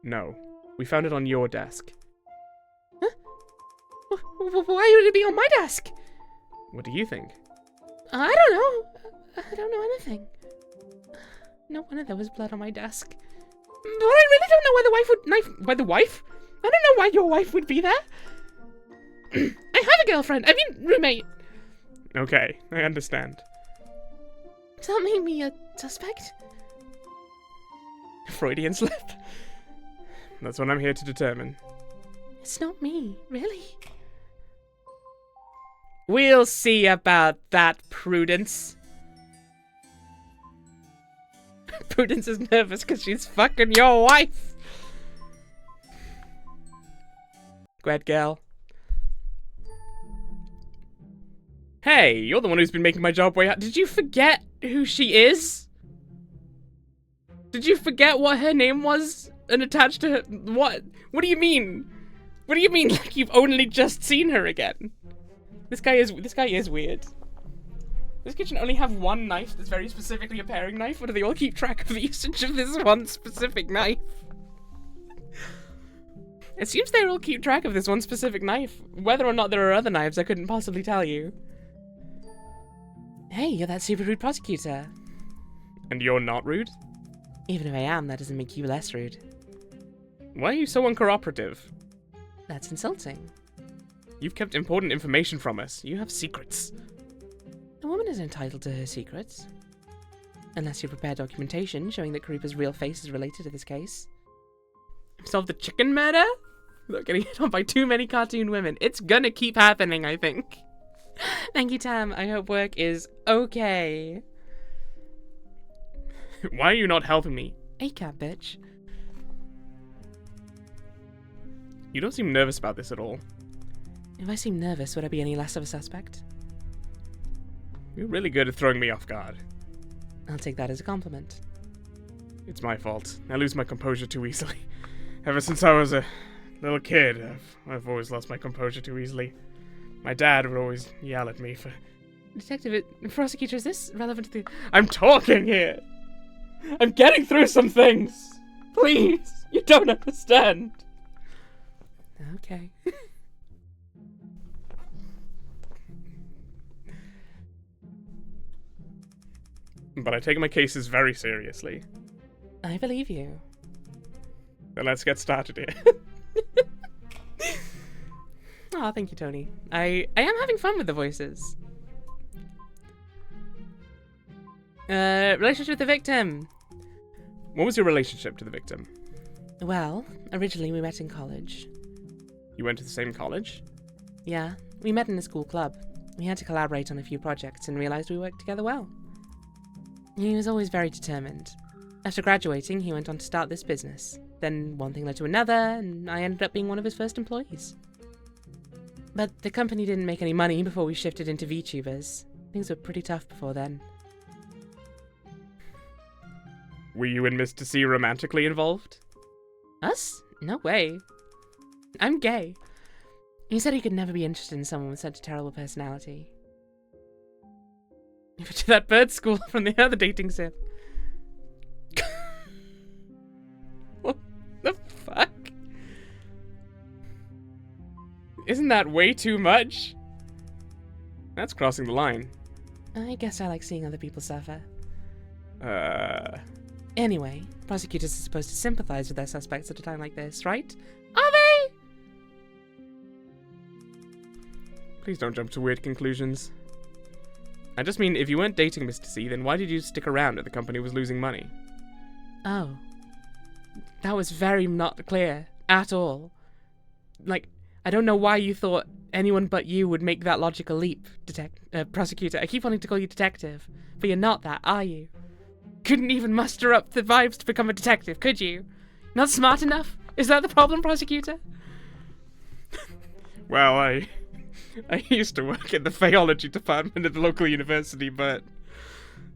No. We found it on your desk. Huh? Why would it be on my desk? What do you think? I don't know. I don't know anything. No wonder there was blood on my desk. But I really don't know why the wife would why the wife? I don't know why your wife would be there. I have a girlfriend. I mean, roommate. Okay, I understand. Does that make me a suspect? Freudian slip. That's what I'm here to determine. It's not me, really. We'll see about that, Prudence. Prudence is nervous because she's fucking your wife. Go ahead, girl. Hey, you're the one who's been making my job way out. Did you forget who she is? Did you forget what her name was and attached to her? What? What do you mean? What do you mean like you've only just seen her again? This guy is weird. Does kitchen only have one knife that's very specifically a paring knife, or do they all keep track of the usage of this one specific knife? It seems they all keep track of this one specific knife. Whether or not there are other knives, I couldn't possibly tell you. Hey, you're that super rude prosecutor. And you're not rude? Even if I am, that doesn't make you less rude. Why are you so uncooperative? That's insulting. You've kept important information from us. You have secrets. A woman is entitled to her secrets. Unless you prepare documentation showing that Karupa's real face is related to this case. Solve the chicken murder? Without getting hit on by too many cartoon women. It's gonna keep happening, I think. Thank you, Tam. I hope work is okay. Why are you not helping me? ACAB, bitch. You don't seem nervous about this at all. If I seem nervous, would I be any less of a suspect? You're really good at throwing me off guard. I'll take that as a compliment. It's my fault. I lose my composure too easily. Ever since I was a little kid, I've always lost my composure too easily. My dad would always yell at me for... Prosecutor, is this relevant to the... I'm talking here! I'm getting through some things! Please! You don't understand! Okay. But I take my cases very seriously. I believe you. Then let's get started here. Oh, thank you, Tony. I am having fun with the voices. Relationship with the victim. What was your relationship to the victim? Well, originally we met in college. You went to the same college? Yeah, we met in a school club. We had to collaborate on a few projects and realized we worked together well. He was always very determined. After graduating, he went on to start this business. Then one thing led to another, and I ended up being one of his first employees. But the company didn't make any money before we shifted into VTubers. Things were pretty tough before then. Were you and Mr. C romantically involved? Us? No way. I'm gay. He said he could never be interested in someone with such a terrible personality. You went to that bird school from the other dating sim. What the fuck? Isn't that way too much? That's crossing the line. I guess I like seeing other people suffer. Anyway, prosecutors are supposed to sympathize with their suspects at a time like this, right? Are they? Please don't jump to weird conclusions. I just mean, if you weren't dating Mr. C, then why did you stick around if the company was losing money? Oh. That was very not clear at all. Like, I don't know why you thought anyone but you would make that logical leap, Prosecutor. I keep wanting to call you detective, but you're not that, are you? Couldn't even muster up the vibes to become a detective, could you? Not smart enough? Is that the problem, Prosecutor? Well, I used to work in the biology department at the local university, but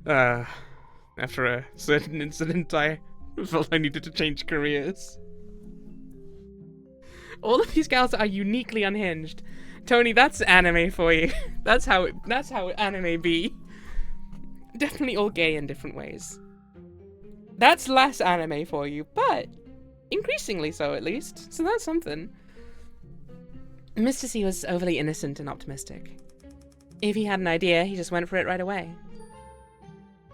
after a certain incident, I felt I needed to change careers. All of these gals are uniquely unhinged. Tony, that's anime for you. That's how anime be. Definitely all gay in different ways. That's less anime for you, but increasingly so at least. So that's something. Mr. C was overly innocent and optimistic. If he had an idea, he just went for it right away.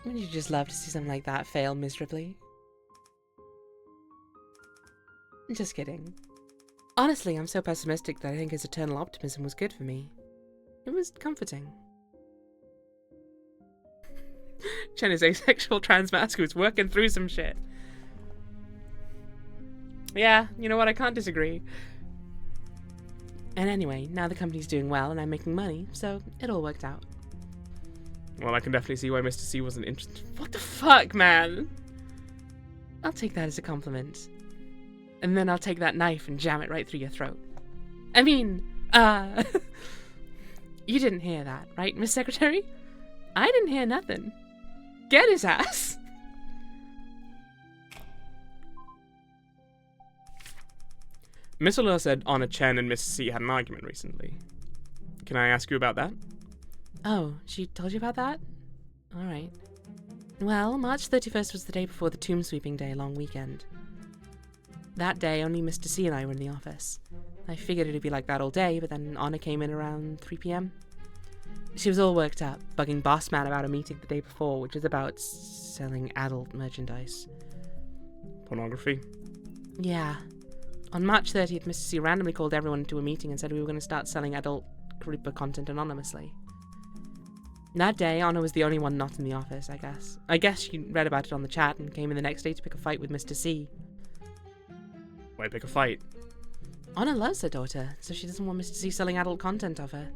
Wouldn't you just love to see something like that fail miserably? Just kidding. Honestly, I'm so pessimistic that I think his eternal optimism was good for me. It was comforting. Chen is asexual transmask who's working through some shit. Yeah, you know what, I can't disagree. And anyway, now the company's doing well and I'm making money, so it all worked out. Well, I can definitely see why Mr. C wasn't interested. What the fuck, man? I'll take that as a compliment. And then I'll take that knife and jam it right through your throat. I mean, you didn't hear that, right, Miss Secretary? I didn't hear nothing. Get his ass. Miss Allure said Honor Chen and Mr. C had an argument recently. Can I ask you about that? Oh, she told you about that? Alright. Well, March 31st was the day before the tomb sweeping day long weekend. That day, only Mr. C and I were in the office. I figured it'd be like that all day, but then Honor came in around 3 p.m. She was all worked up, bugging Boss Man about a meeting the day before, which was about selling adult merchandise. Pornography? Yeah. On March 30th, Mr. C randomly called everyone into a meeting and said we were going to start selling adult creeper content anonymously. That day, Honor was the only one not in the office, I guess. I guess she read about it on the chat and came in the next day to pick a fight with Mr. C. Why pick a fight? Honor loves her daughter, so she doesn't want Mr. C selling adult content of her.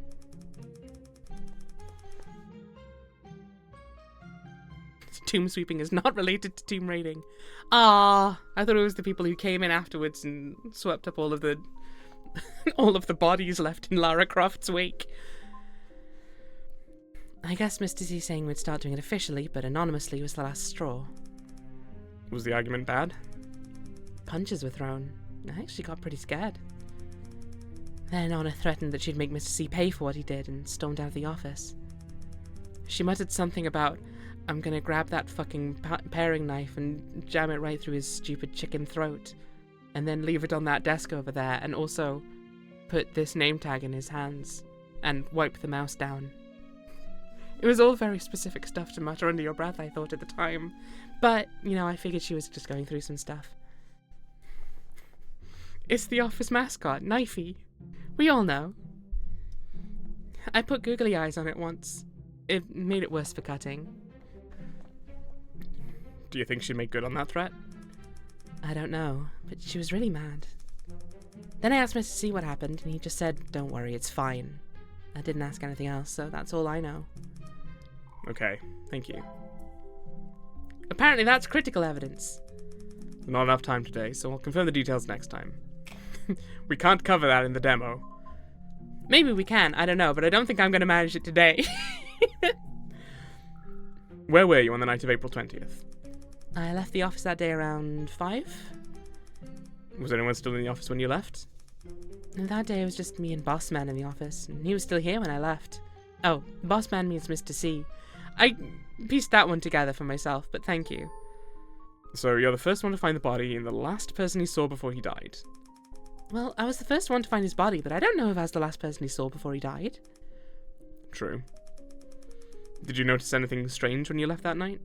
Tomb sweeping is not related to tomb raiding. Ah, I thought it was the people who came in afterwards and swept up all of the bodies left in Lara Croft's wake. I guess Mr. C saying we'd start doing it officially, but anonymously was the last straw. Was the argument bad? Punches were thrown. I actually got pretty scared. Then Honor threatened that she'd make Mr. C pay for what he did and stormed out of the office. She muttered something about, I'm gonna grab that fucking paring knife and jam it right through his stupid chicken throat, and then leave it on that desk over there, and also put this name tag in his hands, and wipe the mouse down. It was all very specific stuff to mutter under your breath, I thought at the time. But, you know, I figured she was just going through some stuff. It's the office mascot, Knifey. We all know. I put googly eyes on it once. It made it worse for cutting. Do you think she'd make good on that threat? I don't know, but she was really mad. Then I asked Mr. C what happened, and he just said, don't worry, it's fine. I didn't ask anything else, so that's all I know. Okay, thank you. Apparently that's critical evidence. Not enough time today, so I'll confirm the details next time. We can't cover that in the demo. Maybe we can, I don't know, but I don't think I'm going to manage it today. Where were you on the night of April 20th? I left the office that day around 5. Was anyone still in the office when you left? And that day it was just me and Boss Man in the office, and he was still here when I left. Oh, Boss Man means Mr. C. I pieced that one together for myself, but thank you. So you're the first one to find the body and the last person he saw before he died? Well, I was the first one to find his body, but I don't know if I was the last person he saw before he died. True. Did you notice anything strange when you left that night?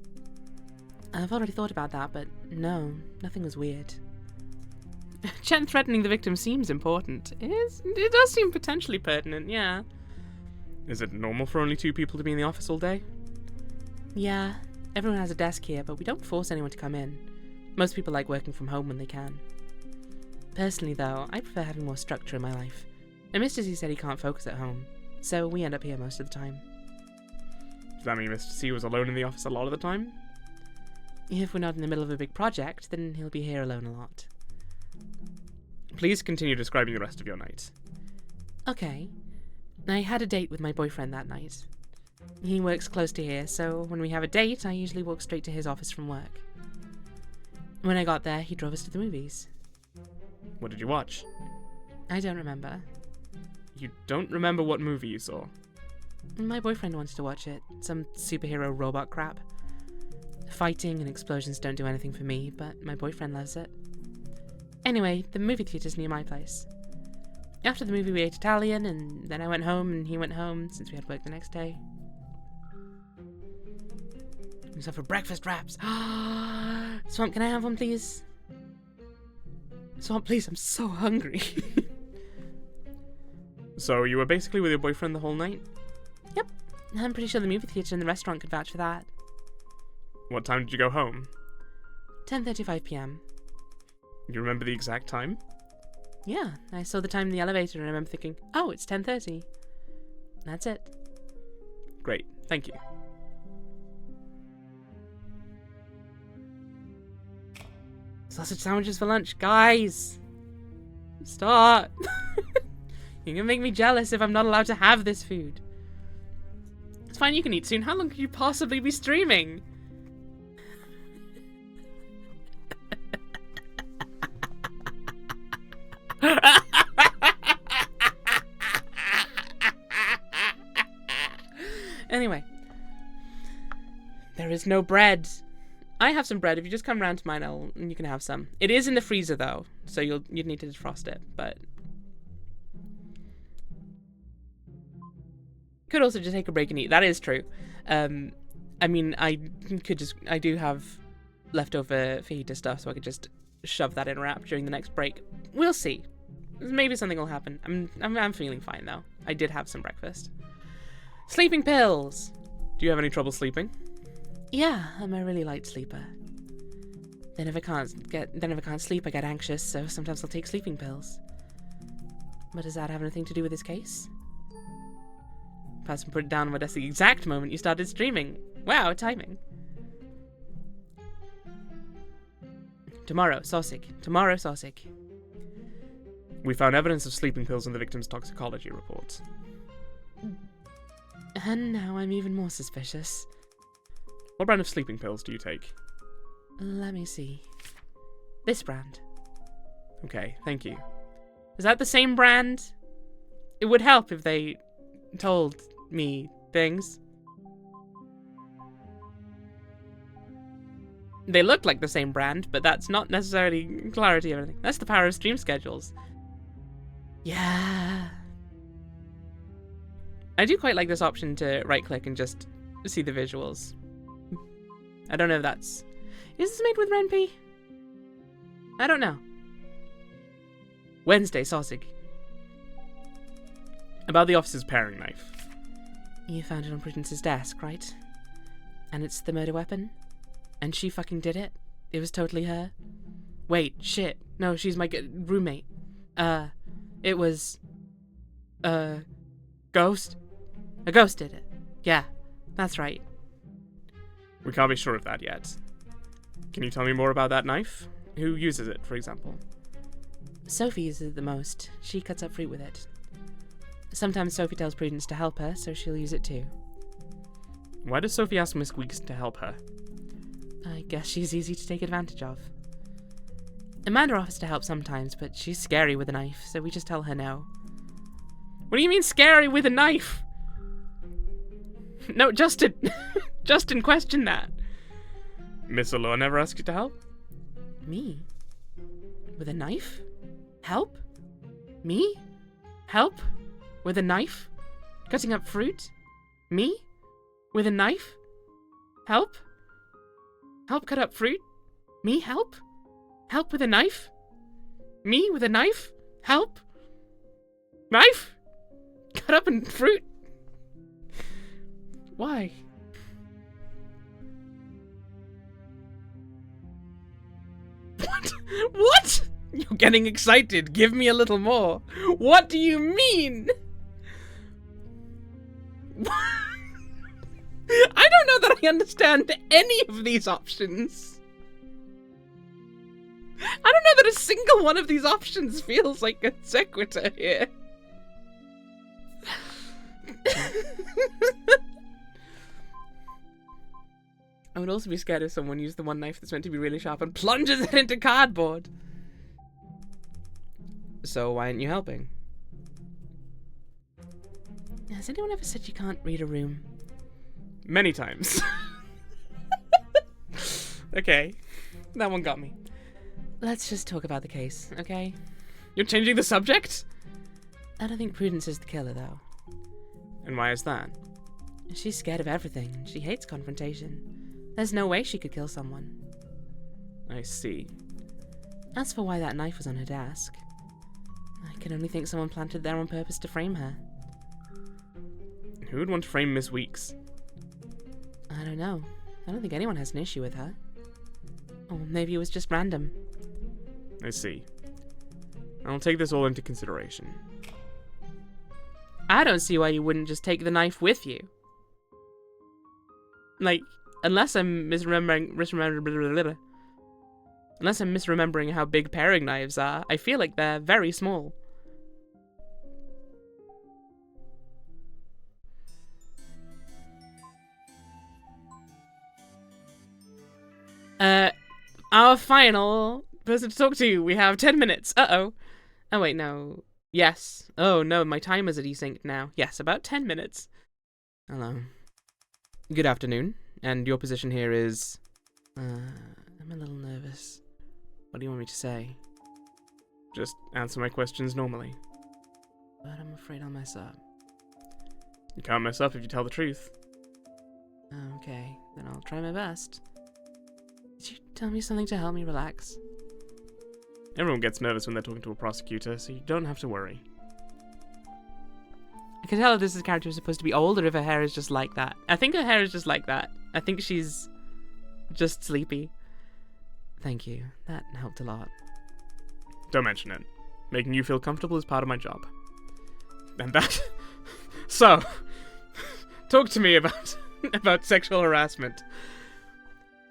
I've already thought about that, but no, nothing was weird. Chen threatening the victim seems important. It does seem potentially pertinent, yeah. Is it normal for only 2 people to be in the office all day? Yeah, everyone has a desk here, but we don't force anyone to come in. Most people like working from home when they can. Personally, though, I prefer having more structure in my life. And Mr. C said he can't focus at home, so we end up here most of the time. Does that mean Mr. C was alone in the office a lot of the time? If we're not in the middle of a big project, then he'll be here alone a lot. Please continue describing the rest of your night. Okay. I had a date with my boyfriend that night. He works close to here, so when we have a date, I usually walk straight to his office from work. When I got there, he drove us to the movies. What did you watch? I don't remember. You don't remember what movie you saw? My boyfriend wanted to watch it. Some superhero robot crap. Fighting and explosions don't do anything for me, but my boyfriend loves it. Anyway, the movie theater's near my place. After the movie we ate Italian, and then I went home and he went home since we had work the next day. So for breakfast wraps. Swamp, can I have one, please? Swamp, please, I'm so hungry. So you were basically with your boyfriend the whole night? Yep. I'm pretty sure the movie theater and the restaurant could vouch for that. What time did you go home? 10:35 p.m. You remember the exact time? Yeah, I saw the time in the elevator and I remember thinking, oh, it's 10:30. That's it. Great, thank you. Sausage sandwiches for lunch, guys! Stop! You're gonna make me jealous if I'm not allowed to have this food. It's fine, you can eat soon. How long could you possibly be streaming? Anyway. There is no bread. I have some bread. If you just come round to mine, you can have some. It is in the freezer though, so you'd need to defrost it, but could also just take a break and eat. That is true. I mean, I do have leftover fajita stuff, so I could just shove that in a wrap during the next break. We'll see. Maybe something will happen. I'm feeling fine though. I did have some breakfast. Sleeping pills. Do you have any trouble sleeping? Yeah, I'm a really light sleeper. Then if I can't sleep, I get anxious, so sometimes I'll take sleeping pills. But does that have anything to do with this case? Person put it down on my desk the exact moment you started streaming. Wow, timing. Tomorrow, Sosig. Tomorrow, Sosig. We found evidence of sleeping pills in the victim's toxicology report. And now I'm even more suspicious. What brand of sleeping pills do you take? Let me see. This brand. Okay, thank you. Is that the same brand? It would help if they told me things. They look like the same brand, but that's not necessarily clarity of anything. That's the power of stream schedules. Yeah. I do quite like this option to right-click and just see the visuals. I don't know if that's... Is this made with Renpy? I don't know. Wednesday, Sosig. About the officer's paring knife. You found it on Prudence's desk, right? And it's the murder weapon? And she fucking did it? It was totally her? Wait, shit. No, she's my roommate. It was... Ghost? A ghost did it. Yeah, that's right. We can't be sure of that yet. Can you tell me more about that knife? Who uses it, for example? Sophie uses it the most. She cuts up fruit with it. Sometimes Sophie tells Prudence to help her, so she'll use it too. Why does Sophie ask Miss Weeks to help her? I guess she's easy to take advantage of. Amanda offers to help sometimes, but she's scary with a knife, so we just tell her no. What do you mean scary with a knife? No, Justin! Justin, question that. Miss Allure never asked you to help? Me? With a knife? Help? Me? Help? With a knife? Cutting up fruit? Me? With a knife? Help? Help cut up fruit? Me help? Help with a knife? Me with a knife? Help? Knife? Cut up and fruit? Why? What? You're getting excited. Give me a little more. What do you mean? I don't know that I understand any of these options. I don't know that a single one of these options feels like a sequitur here. I would also be scared if someone used the one knife that's meant to be really sharp and plunges it into cardboard. So why aren't you helping? Has anyone ever said you can't read a room? Many times. Okay, that one got me. Let's just talk about the case, okay? You're changing the subject? I don't think Prudence is the killer, though. And why is that? She's scared of everything. She hates confrontation. There's no way she could kill someone. I see. As for why that knife was on her desk, I can only think someone planted it there on purpose to frame her. Who would want to frame Miss Weeks? I don't know. I don't think anyone has an issue with her. Or maybe it was just random. I see. I'll take this all into consideration. I don't see why you wouldn't just take the knife with you. Like, unless I'm misremembering how big paring knives are, I feel like they're very small. Our final person to talk to. We have 10 minutes. Uh-oh. Oh, wait, no. Yes. Oh, no, my timer's at desynced now. Yes, about 10 minutes. Hello. Good afternoon. And your position here is... I'm a little nervous. What do you want me to say? Just answer my questions normally. But I'm afraid I'll mess up. You can't mess up if you tell the truth. Okay, then I'll try my best. Did you tell me something to help me relax? Everyone gets nervous when they're talking to a prosecutor, so you don't have to worry. I can tell if this character is supposed to be old or if her hair is just like that. I think her hair is just like that. I think she's just sleepy. Thank you. That helped a lot. Don't mention it. Making you feel comfortable is part of my job. And that... So, talk to me about sexual harassment.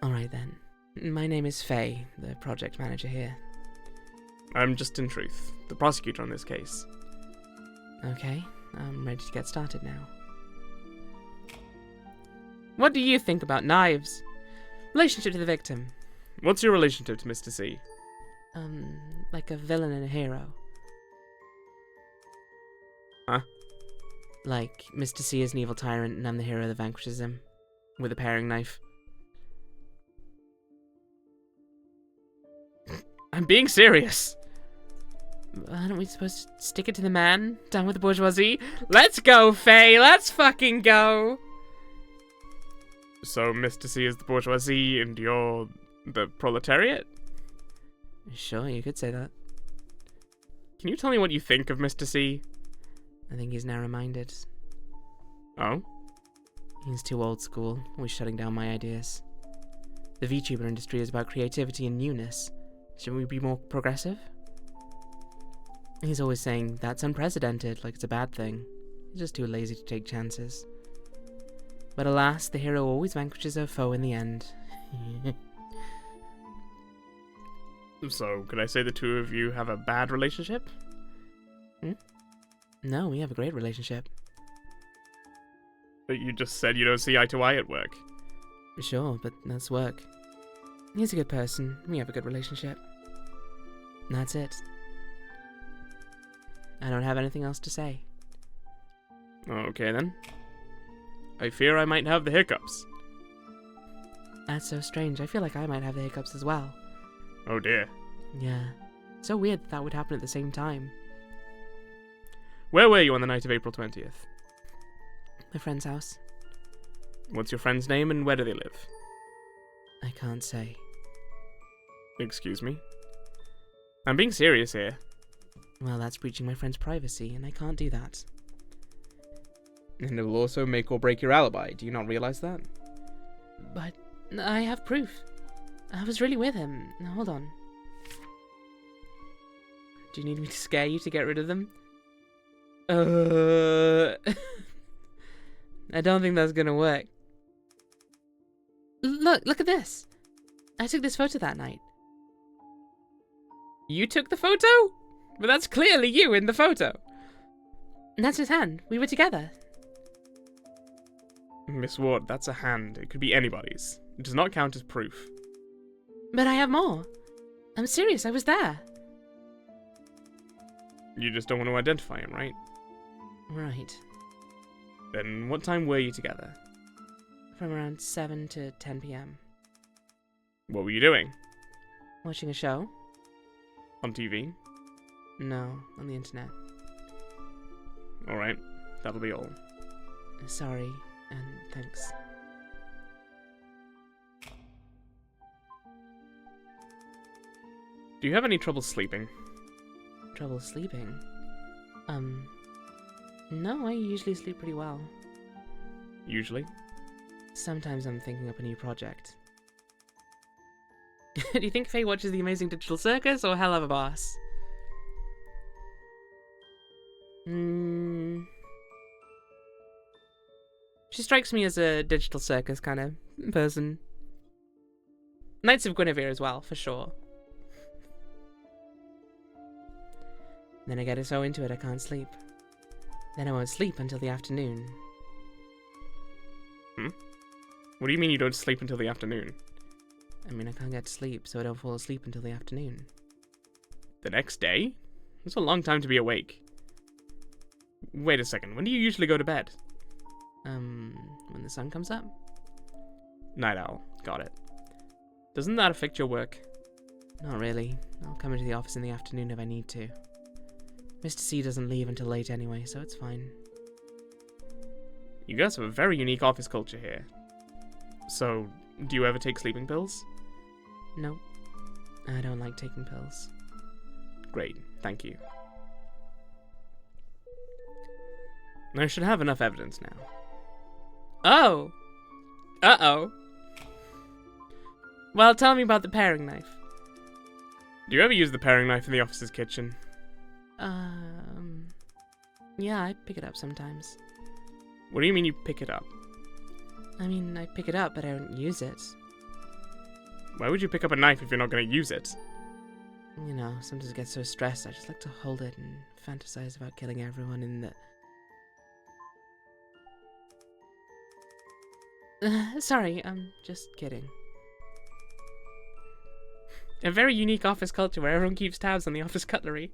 Alright then. My name is Faye, the project manager here. I'm just in truth, the prosecutor on this case. Okay, I'm ready to get started now. What do you think about knives? Relationship to the victim. What's your relationship to Mr. C? Like a villain and a hero. Huh? Like, Mr. C is an evil tyrant and I'm the hero that vanquishes him. With a paring knife. I'm being serious. Aren't we supposed to stick it to the man? Down with the bourgeoisie? Let's go, Faye! Let's fucking go! So, Mr. C is the bourgeoisie and you're the proletariat? Sure, you could say that. Can you tell me what you think of Mr. C? I think he's narrow-minded. Oh? He's too old school, always shutting down my ideas. The VTuber industry is about creativity and newness. Shouldn't we be more progressive? He's always saying, that's unprecedented, like it's a bad thing. He's just too lazy to take chances. But alas, the hero always vanquishes her foe in the end. So, could I say the two of you have a bad relationship? No, we have a great relationship. But you just said you don't see eye to eye at work. Sure, but that's work. He's a good person. We have a good relationship. That's it. I don't have anything else to say. Okay, then. I fear I might have the hiccups. That's so strange. I feel like I might have the hiccups as well. Oh dear. Yeah. So weird that would happen at the same time. Where were you on the night of April 20th? My friend's house. What's your friend's name and where do they live? I can't say. Excuse me? I'm being serious here. Well, that's breaching my friend's privacy, and I can't do that. And it will also make or break your alibi. Do you not realize that? But I have proof. I was really with him. Now, hold on. Do you need me to scare you to get rid of them? I don't think that's gonna work. Look at this. I took this photo that night. You took the photo? But that's clearly you in the photo. And that's his hand. We were together. Miss Ward, that's a hand. It could be anybody's. It does not count as proof. But I have more. I'm serious, I was there. You just don't want to identify him, right? Right. Then what time were you together? From around 7 to 10 p.m. What were you doing? Watching a show? On TV? No, on the internet. Alright, that'll be all. Sorry, and thanks. Do you have any trouble sleeping? Trouble sleeping? No, I usually sleep pretty well. Usually? Sometimes I'm thinking up a new project. Do you think Faye watches The Amazing Digital Circus or Hell of a Boss? She strikes me as a Digital Circus kind of person. Knights of Guinevere as well, for sure. Then I get so into it I can't sleep. Then I won't sleep until the afternoon. What do you mean you don't sleep until the afternoon? I mean, I can't get to sleep, so I don't fall asleep until the afternoon. The next day? That's a long time to be awake. Wait a second, when do you usually go to bed? When the sun comes up? Night owl, got it. Doesn't that affect your work? Not really. I'll come into the office in the afternoon if I need to. Mr. C doesn't leave until late anyway, so it's fine. You guys have a very unique office culture here. So, do you ever take sleeping pills? Nope. I don't like taking pills. Great, thank you. I should have enough evidence now. Oh! Uh-oh. Well, tell me about the paring knife. Do you ever use the paring knife in the office's kitchen? Yeah, I pick it up sometimes. What do you mean you pick it up? I mean, I pick it up, but I don't use it. Why would you pick up a knife if you're not going to use it? You know, sometimes I get so stressed, I just like to hold it and fantasize about killing everyone in the... Sorry, I'm just kidding. A very unique office culture where everyone keeps tabs on the office cutlery.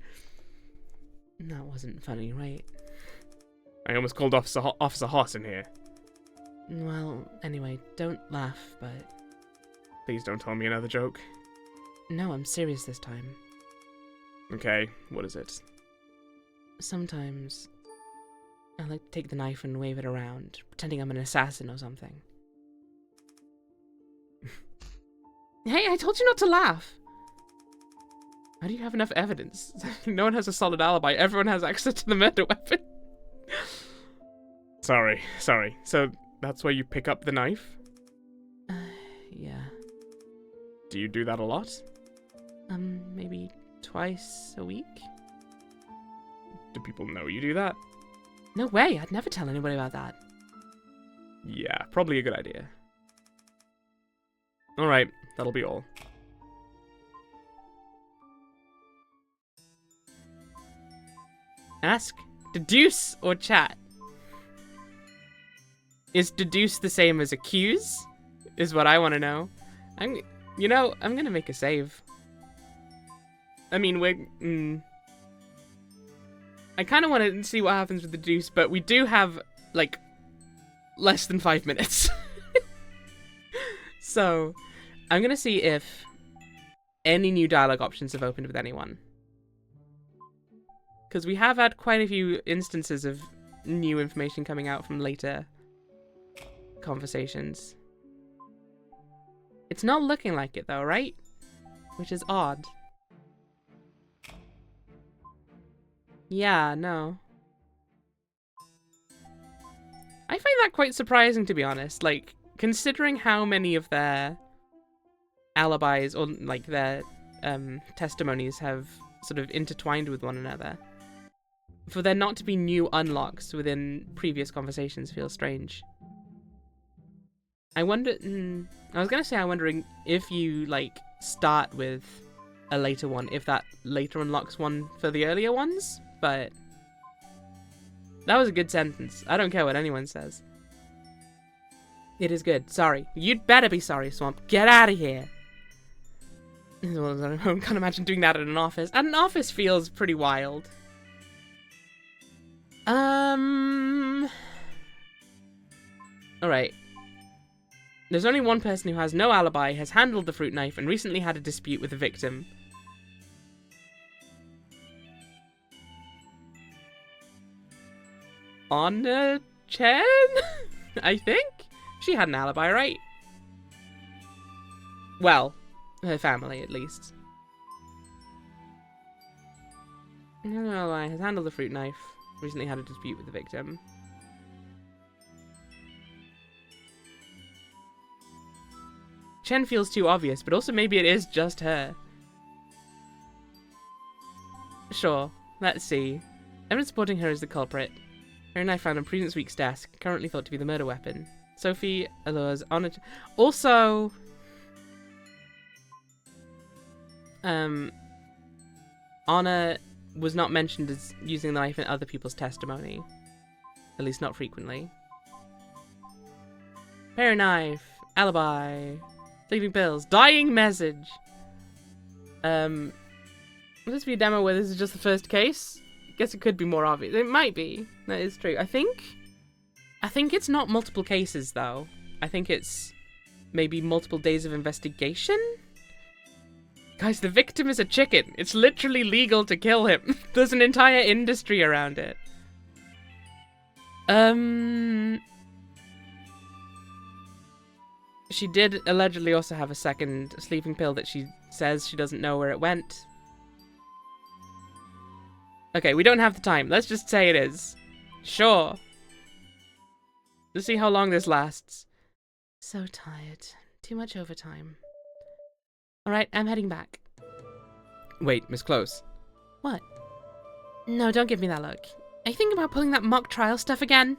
That wasn't funny, right? I almost called Officer Hoss in here. Well, anyway, don't laugh, but... Please don't tell me another joke. No, I'm serious this time. Okay, what is it? Sometimes I like to take the knife and wave it around, pretending I'm an assassin or something. Hey, I told you not to laugh! How do you have enough evidence? No one has a solid alibi. Everyone has access to the murder weapon. Sorry. So, that's where you pick up the knife? Yeah. Do you do that a lot? Maybe twice a week? Do people know you do that? No way, I'd never tell anybody about that. Yeah, probably a good idea. Alright, that'll be all. Ask, deduce, or chat? Is deduce the same as accuse? Is what I want to know. I'm gonna make a save. I mean, I kind of want to see what happens with deduce, but we do have, like, less than 5 minutes. So, I'm gonna see if any new dialogue options have opened with anyone. Because we have had quite a few instances of new information coming out from later conversations. It's not looking like it though, right? Which is odd. Yeah, no. I find that quite surprising, to be honest. Like, considering how many of their alibis or, like, their testimonies have sort of intertwined with one another. For there not to be new unlocks within previous conversations feels strange. I wonder... I was going to say I'm wondering if you, like, start with a later one, if that later unlocks one for the earlier ones, but... That was a good sentence. I don't care what anyone says. It is good. Sorry. You'd better be sorry, Swamp. Get out of here. Well, I can't imagine doing that at an office. At an office feels pretty wild. Alright. There's only one person who has no alibi, has handled the fruit knife, and recently had a dispute with the victim. Anna Chen? I think? She had an alibi, right? Well, her family, at least. No alibi, has handled the fruit knife. Recently had a dispute with the victim. Chen feels too obvious, but also maybe it is just her. Sure, let's see. Evidence supporting her is the culprit. Her knife found on previous week's desk, currently thought to be the murder weapon. Sophie allures Anna. Also, Anna was not mentioned as using the knife in other people's testimony. At least not frequently. Pair knife, alibi, sleeping pills, dying message. Will this be a demo where this is just the first case? Guess it could be more obvious. It might be. That is true. I think it's not multiple cases, though. I think it's maybe multiple days of investigation? Guys, the victim is a chicken. It's literally legal to kill him. There's an entire industry around it. She did allegedly also have a second sleeping pill that she says she doesn't know where it went. Okay, we don't have the time. Let's just say it is. Sure. Let's see how long this lasts. So tired. Too much overtime. Alright, I'm heading back. Wait, Miss Close. What? No, don't give me that look. Are you thinking about pulling that mock trial stuff again?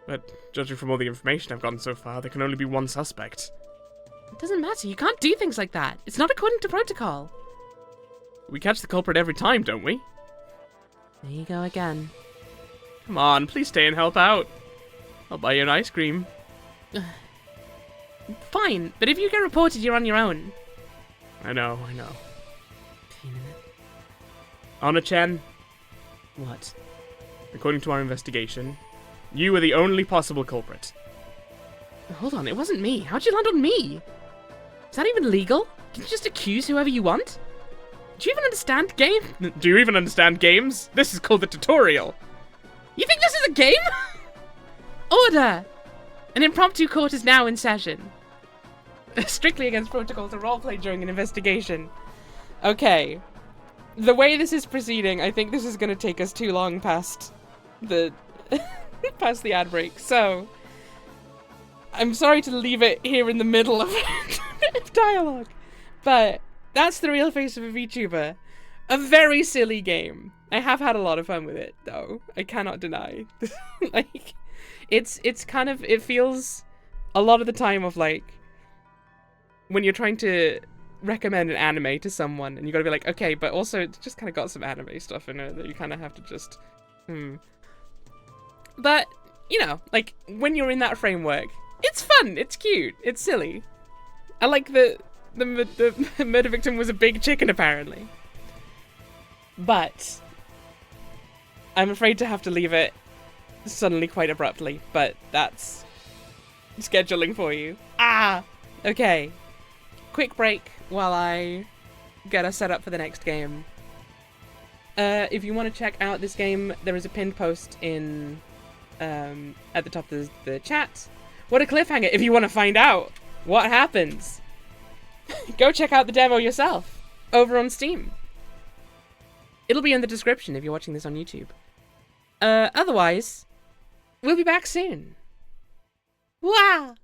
But judging from all the information I've gotten so far, there can only be one suspect. It doesn't matter. You can't do things like that. It's not according to protocol. We catch the culprit every time, don't we? There you go again. Come on, please stay and help out. I'll buy you an ice cream. Fine, but if you get reported, you're on your own. I know. Anna Chen. What? According to our investigation, you were the only possible culprit. Hold on, it wasn't me. How'd you land on me? Is that even legal? Can you just accuse whoever you want? Do you even understand game? Do you even understand games? This is called the tutorial. You think this is a game? Order! An impromptu court is now in session. Strictly against protocol to roleplay during an investigation. Okay. The way this is proceeding, I think this is going to take us too long past the past the ad break. So, I'm sorry to leave it here in the middle of dialogue, but that's the real face of a VTuber. A very silly game. I have had a lot of fun with it, though. I cannot deny. Like, it's kind of, it feels a lot of the time of like, when you're trying to recommend an anime to someone, and you gotta be like, okay, but also it's just kind of got some anime stuff in it that you kind of have to just, But, you know, like, when you're in that framework, it's fun, it's cute, it's silly. I like the murder victim was a big chicken, apparently. But I'm afraid to have to leave it suddenly quite abruptly, but that's scheduling for you. Okay. Quick break while I get us set up for the next game. If you want to check out this game, there is a pinned post in at the top of the chat. What a cliffhanger! If you want to find out what happens, go check out the demo yourself over on Steam. It'll be in the description if you're watching this on YouTube. Otherwise, we'll be back soon. Wah!